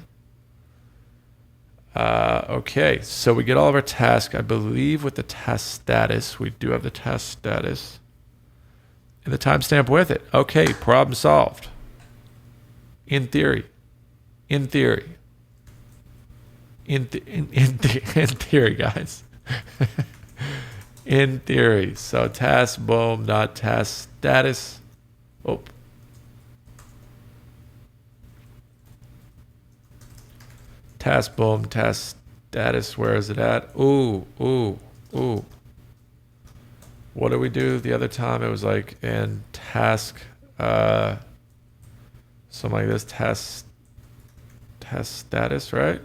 Okay, so we get all of our tasks. I believe with the task status, we do have the task status and the timestamp with it. Okay, problem solved. In theory, guys. In theory. So task boom dot task status. Oh. Task boom task status. Where is it at? Ooh. What did we do the other time? It was like in task something like this, task status, right?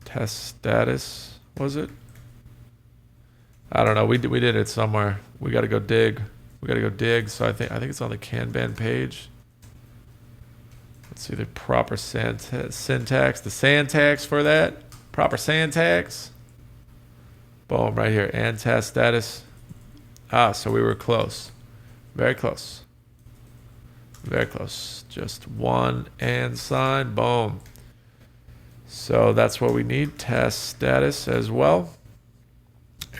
Test status, was it? I don't know. We did it somewhere. We got to go dig. So I think it's on the Kanban page. Let's see the proper syntax. The syntax for that. Proper syntax. Boom, right here. And task status. So we were close. Very close. Just one and sign. Boom. So that's what we need. Task status as well.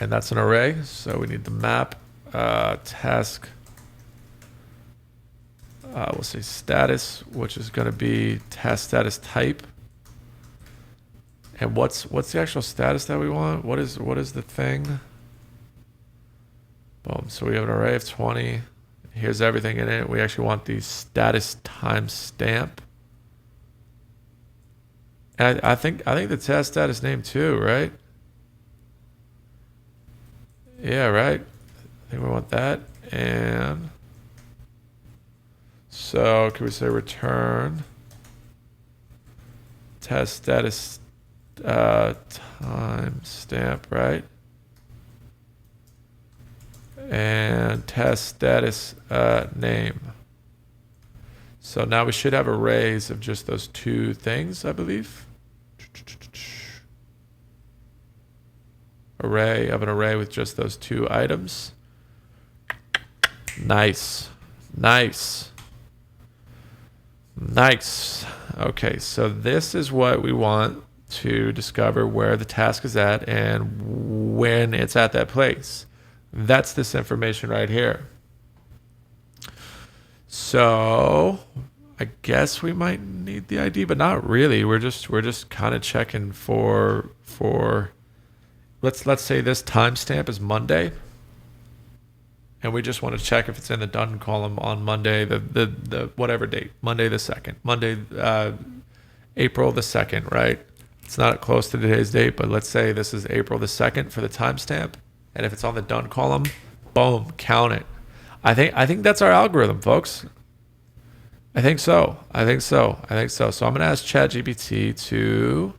And that's an array. So we need the map task. We'll say status, which is going to be task status type. And what's the actual status that we want? What is the thing? Boom. So we have an array of 20. Here's everything in it. We actually want the status timestamp. And I think the task status name too, right? Yeah, right. I think we want that. And so can we say return task status timestamp, right? And task status name. So now we should have arrays of just those two things, I believe. An array with just those two items. Nice. Okay, so this is what we want to discover where the task is at and when it's at that place. That's this information right here. So I guess we might need the ID, but not really. We're just kind of checking for let's say this timestamp is Monday, and we just want to check if it's in the done column on Monday, the whatever date, Monday the 2nd, April the 2nd, right? It's not close to today's date, but let's say this is April the 2nd for the timestamp. And if it's on the done column, boom, count it. I think that's our algorithm, folks. I think so. So I'm going to ask ChatGPT to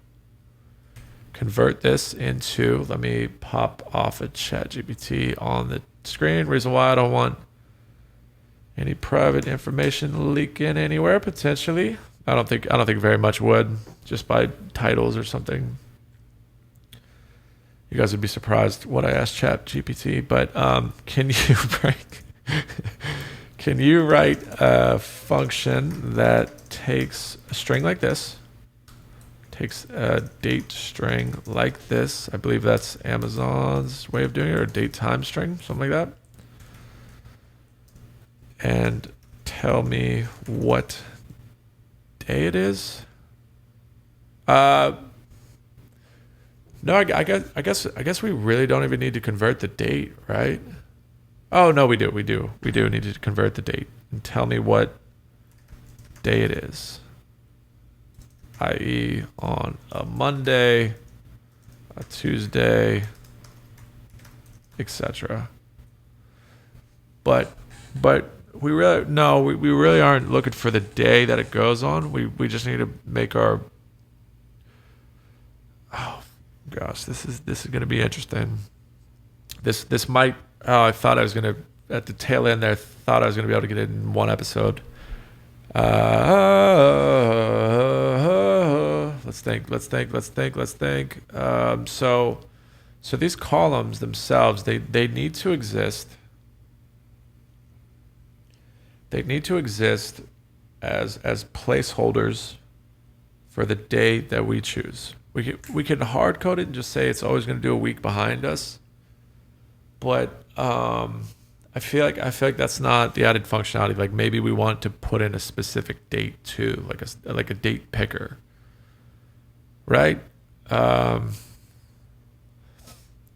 convert this into, let me pop off a ChatGPT on the screen. Reason why I don't want any private information leaking anywhere potentially. I don't think very much would, just by titles or something. You guys would be surprised what I asked ChatGPT, but can you write a function that takes a string like this, takes a date string like this. I believe that's Amazon's way of doing it, or date time string, something like that. And tell me what day it is. No, I guess we really don't even need to convert the date, right? Oh no, we do need to convert the date and tell me what day it is, i.e. on a Monday, a Tuesday, etc. But we really aren't looking for the day that it goes on. We just need to make our, oh gosh, this is going to be interesting. This might, I thought I was going to, at the tail end there, thought I was going to be able to get it in one episode. Let's think. So these columns themselves, they need to exist. They need to exist as placeholders for the day that we choose. We can hard code it and just say it's always going to do a week behind us, but I feel like that's not the added functionality. Like maybe we want to put in a specific date too, like a date picker, right?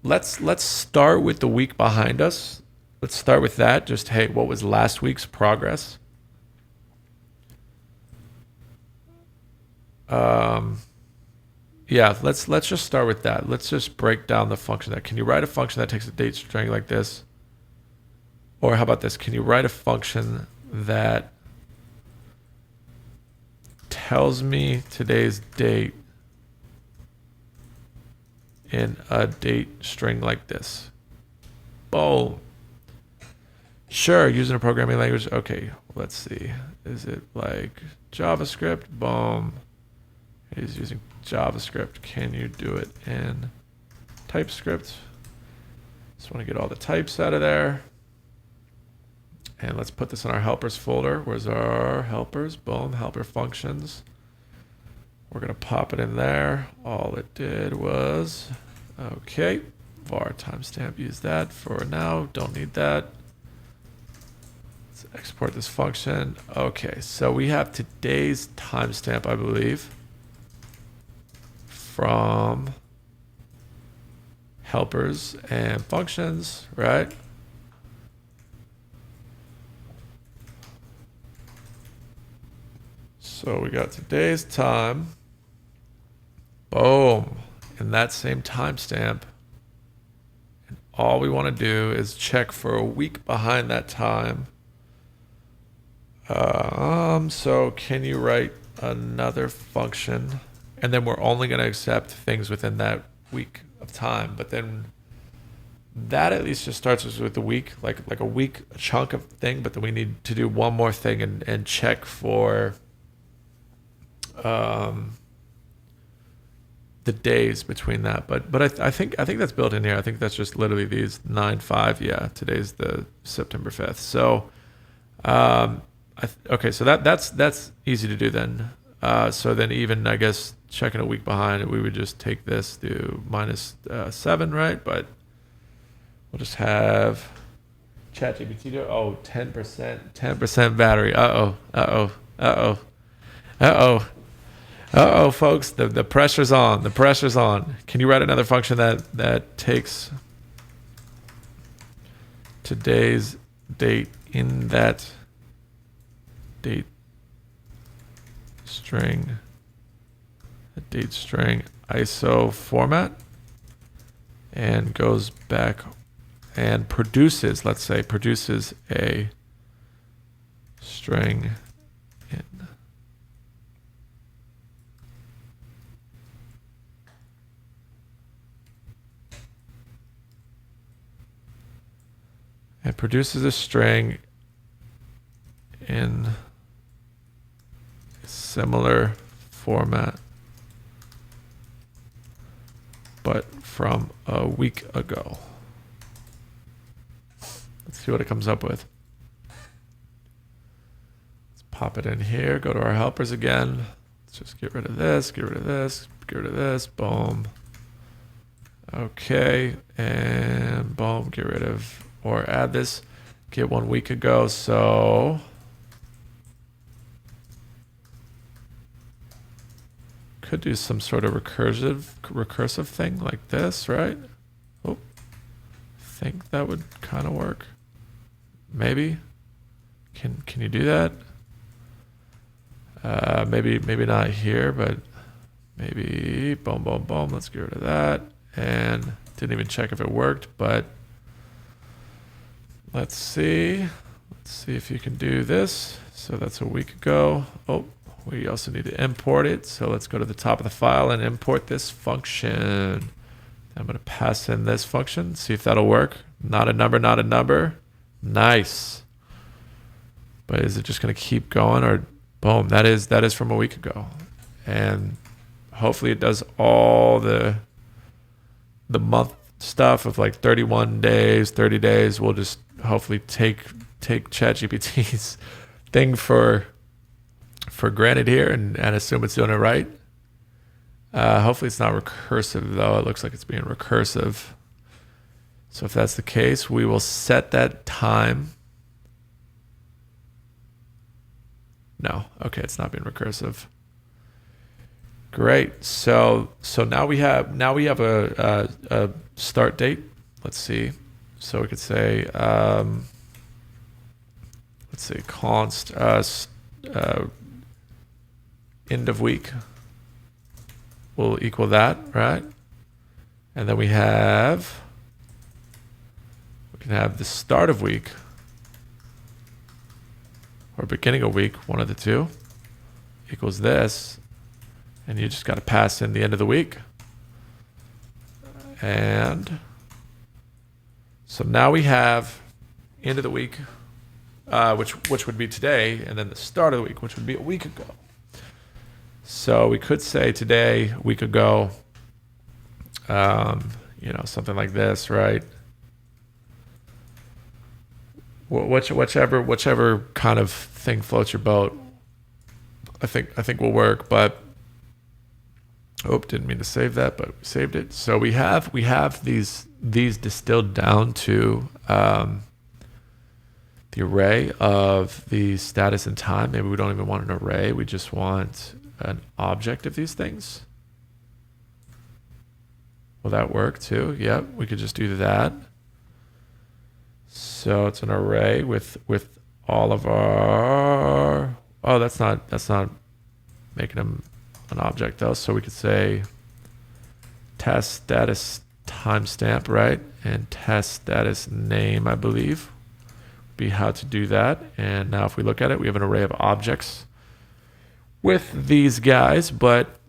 Let's start with the week behind us. Let's start with that. Just, hey, what was last week's progress? Yeah, let's just start with that. Let's just break down the function. Can you write a function that takes a date string like this? Or how about this? Can you write a function that tells me today's date in a date string like this? Boom. Sure, using a programming language. Okay, let's see. Is it like JavaScript? Boom. He's using JavaScript. Can you do it in TypeScript? Just want to get all the types out of there. And let's put this in our helpers folder. Where's our helpers? Boom, helper functions. We're going to pop it in there. All it did was, okay, var timestamp, use that for now. Don't need that. Let's export this function. Okay, so we have today's timestamp, I believe, from helpers and functions, right? So we got today's time, boom, and that same timestamp. And all we want to do is check for a week behind that time. So can you write another function? And then we're only going to accept things within that week of time. But then that at least just starts us with the week, like a week, a chunk of thing. But then we need to do one more thing and check for the days between that. But I think that's built in here. I think that's just literally these 9/5. Yeah, today's the September 5th. So okay, so that's easy to do then. So then even, I guess, checking a week behind, we would just take this, do -7, right? But we'll just have ChatGPT do, 10% battery. Uh-oh, folks, the pressure's on. The pressure's on. Can you write another function that takes today's date in that date string, a date string ISO format, and goes back and produces, let's say, produces a string in . and produces a string in a similar format, but from a week ago. Let's see what it comes up with. Let's pop it in here, go to our helpers again. Let's just get rid of this, get rid of this, get rid of this, boom. Okay, and boom, get rid of, or add this, get 1 week ago, so could do some sort of recursive thing like this, right? Oh, think that would kind of work. Maybe. Can you do that? Maybe not here, but maybe boom, boom, boom. Let's get rid of that. And didn't even check if it worked, but let's see. Let's see if you can do this. So that's a week ago. Oh, we also need to import it. So let's go to the top of the file and import this function. I'm going to pass in this function, see if that'll work. Not a number, not a number. Nice. But is it just going to keep going, or boom, that is from a week ago. And hopefully it does all the month stuff of like 31 days, 30 days. We'll just hopefully take ChatGPT's thing for granted here and assume it's doing it right. Hopefully it's not recursive though. It looks like it's being recursive. So if that's the case, we will set that time. No, okay, it's not being recursive. Great. So now we have a start date. Let's see. So we could say let's see, const end of week will equal that, right? And then we can have the start of week or beginning of week, one of the two, equals this. And you just got to pass in the end of the week. And so now we have end of the week, which would be today, and then the start of the week, which would be a week ago. So we could say today, a week ago, something like this, right? Whichever kind of thing floats your boat, I think will work. But didn't mean to save that, but we saved it. So we have these distilled down to the array of the status and time. Maybe we don't even want an array. We just want an object of these things. Will that work too? Yep, we could just do that. So it's an array with all of our. Oh, that's not making them an object though. So we could say test status timestamp, right? And test status name, I believe, would be how to do that. And now if we look at it, we have an array of objects with these guys, but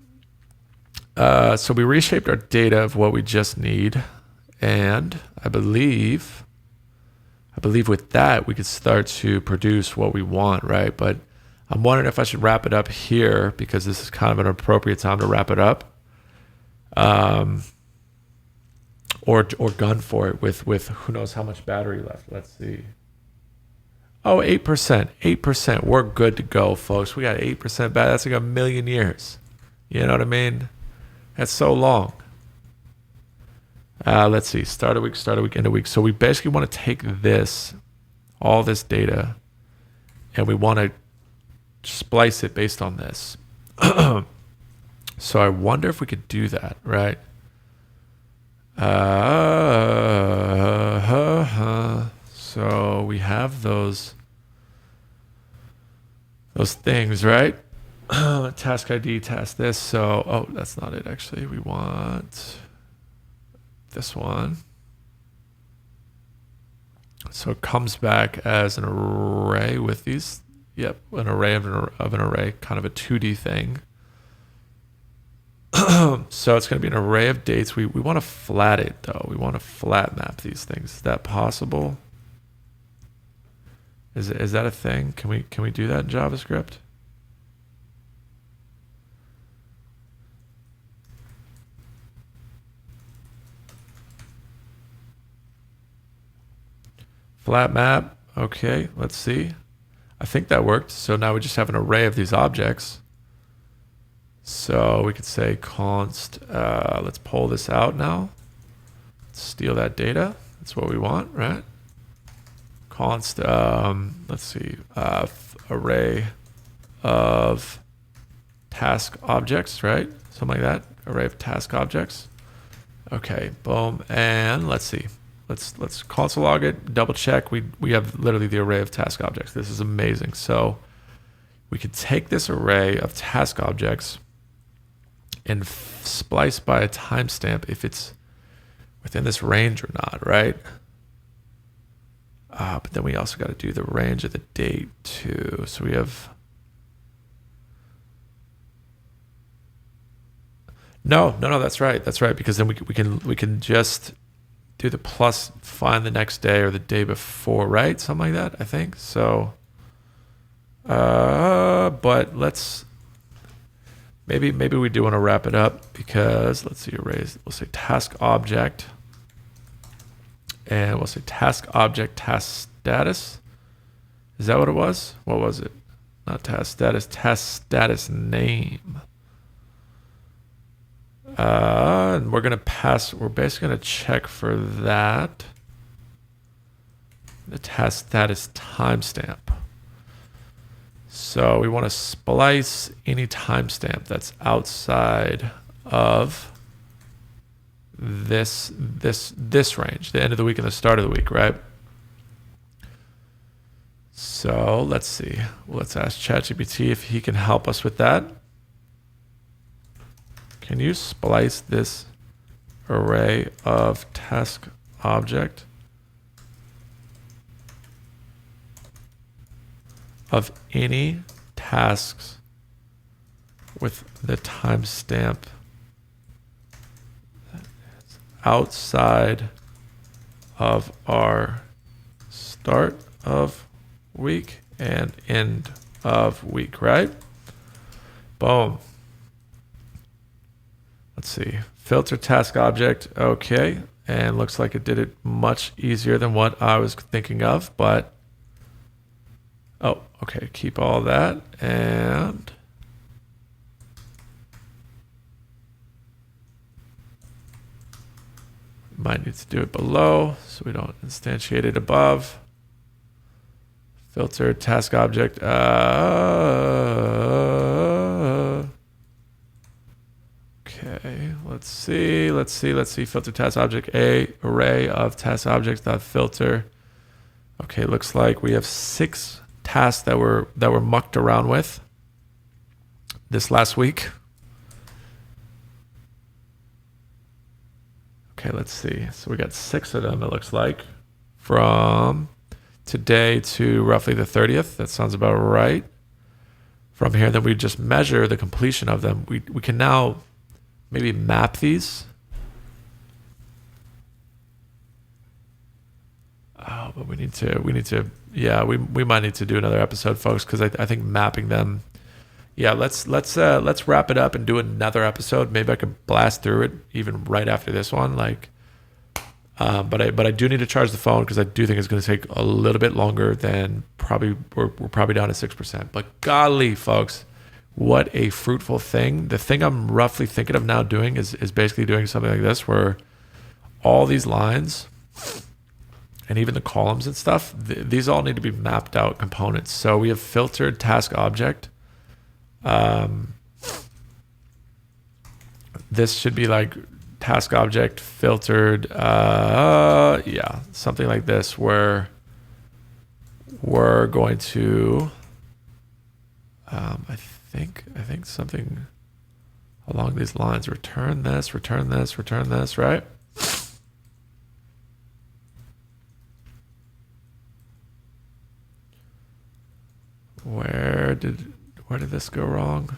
so we reshaped our data of what we just need, and I believe with that we could start to produce what we want, right? But I'm wondering if I should wrap it up here because this is kind of an appropriate time to wrap it up, or gun for it with who knows how much battery left. Let's see. Oh, 8%. We're good to go, folks. We got 8% battery. That's like 1,000,000 years. You know what I mean? That's so long. Let's see. Start a week, end of week. So we basically want to take all this data, and we want to splice it based on this. So I wonder if we could do that, right? So we have those things, right? Task ID, task this. So, that's not it actually. We want this one. So it comes back as an array with these. Yep, an array of an array, kind of a 2D thing. So it's going to be an array of dates. We want to flat it though. We want to flat map these things. Is that possible? Is that a thing? Can we do that in JavaScript? Flat map. Okay, let's see. I think that worked. So now we just have an array of these objects. So we could say const, let's pull this out now. Steal that data. That's what we want, right? Const, let's see, array of task objects, right? Something like that. Array of task objects. Okay, boom. And let's see. Let's console log it, double check. We have literally the array of task objects. This is amazing. So we could take this array of task objects and splice by a timestamp if it's within this range or not, right? But then we also got to do the range of the date too. So we have no, that's right, because then we can just do the plus, find the next day or the day before, right? Something like that, I think. So, but let's maybe we do want to wrap it up because let's see, arrays. We'll say task object, and we'll say task object task status. Is that what it was? What was it? Not task status. Task status name. And we're basically gonna check for that. The task status timestamp. So we want to splice any timestamp that's outside of this range, the end of the week and the start of the week, right? So let's see. Let's ask ChatGPT if he can help us with that. Can you splice this array of task object of any tasks with the timestamp outside of our start of week and end of week, right? Boom. Let's see, filter task object, okay, and looks like it did it much easier than what I was thinking of, but, oh, okay, keep all that, and might need to do it below so we don't instantiate it above. Filter task object, okay, let's see, filter task object, array of task objects dot filter. Okay, looks like we have 6 tasks that were mucked around with this last week. Okay, let's see. So we got 6 of them, it looks like, from today to roughly the 30th. That sounds about right. From here, then we just measure the completion of them. We can now maybe map these. Oh, but we need to, yeah, we might need to do another episode, folks, because I think mapping them. Yeah, let's wrap it up and do another episode. Maybe I could blast through it even right after this one, like. But I do need to charge the phone because I do think it's going to take a little bit longer than probably we're probably down to 6%. But golly, folks, what a fruitful thing. The thing I'm roughly thinking of now doing is basically doing something like this, where all these lines and even the columns and stuff, these all need to be mapped out components. So we have filtered task object. This should be like task object filtered, yeah, something like this, where we're going to, I think something along these lines, return this, right? Where did this go wrong?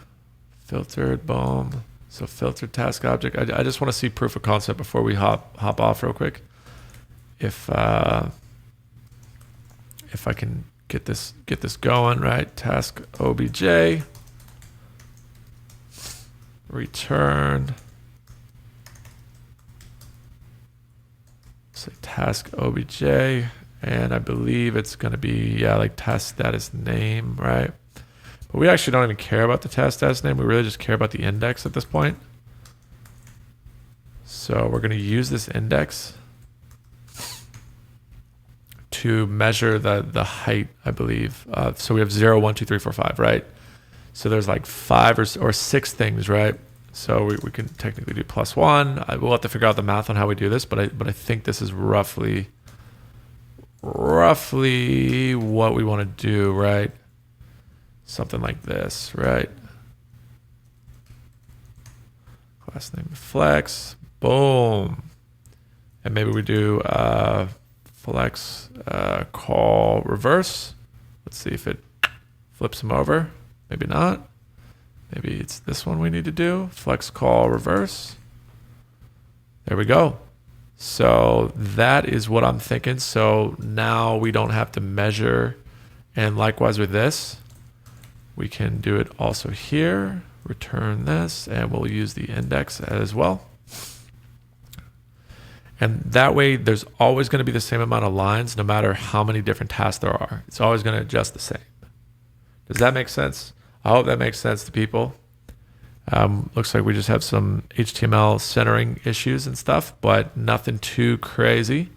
Filtered, boom. So filtered task object. I just want to see proof of concept before we hop off real quick. If I can get this going, right? Task obj, return, say task obj, and I believe it's going to be, yeah, like task status name, right? But we actually don't even care about the task status name. We really just care about the index at this point. So we're going to use this index to measure the height, I believe. So we have 0, 1, 2, 3, 4, 5, right? So there's like 5 or 6 things, right? So we can technically do +1. We'll have to figure out the math on how we do this, but I think this is roughly what we want to do, right? Something like this, right? Class name flex, boom. And maybe we do flex call reverse. Let's see if it flips them over. Maybe not. Maybe it's this one we need to do. Flex call reverse. There we go. So that is what I'm thinking. So now we don't have to measure. And likewise with this, we can do it also here. Return this, and we'll use the index as well. And that way, there's always going to be the same amount of lines, no matter how many different tasks there are. It's always going to adjust the same. Does that make sense? I hope that makes sense to people. Looks like we just have some HTML centering issues and stuff, but nothing too crazy.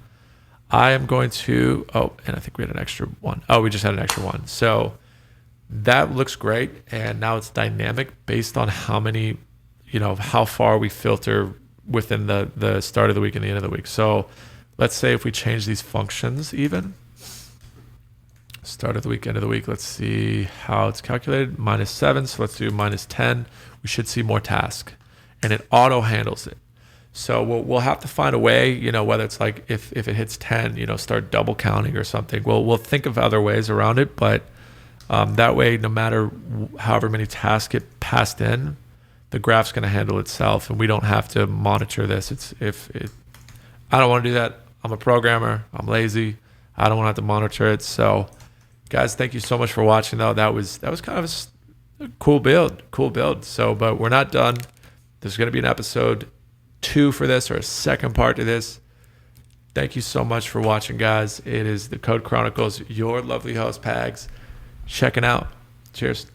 I am going to, oh, and I think we had an extra one. Oh, we just had an extra one. So that looks great. And now it's dynamic based on how many, how far we filter within the start of the week and the end of the week. So let's say if we change these functions even, start of the week, end of the week, let's see how it's calculated. -7, so let's do -10. We should see more task, and it auto handles it. So we'll have to find a way, whether it's like if it hits 10, start double counting or something. We'll think of other ways around it, but that way, no matter however many tasks get passed in, the graph's going to handle itself, and we don't have to monitor this. I don't want to do that. I'm a programmer. I'm lazy. I don't want to have to monitor it. So, guys, thank you so much for watching. Though that was kind of a cool build. So, but we're not done. There's going to be an episode 2 for this, or a second part to this. Thank you so much for watching, guys. It is the Code Chronicles. Your lovely host, Pags, checking out. Cheers.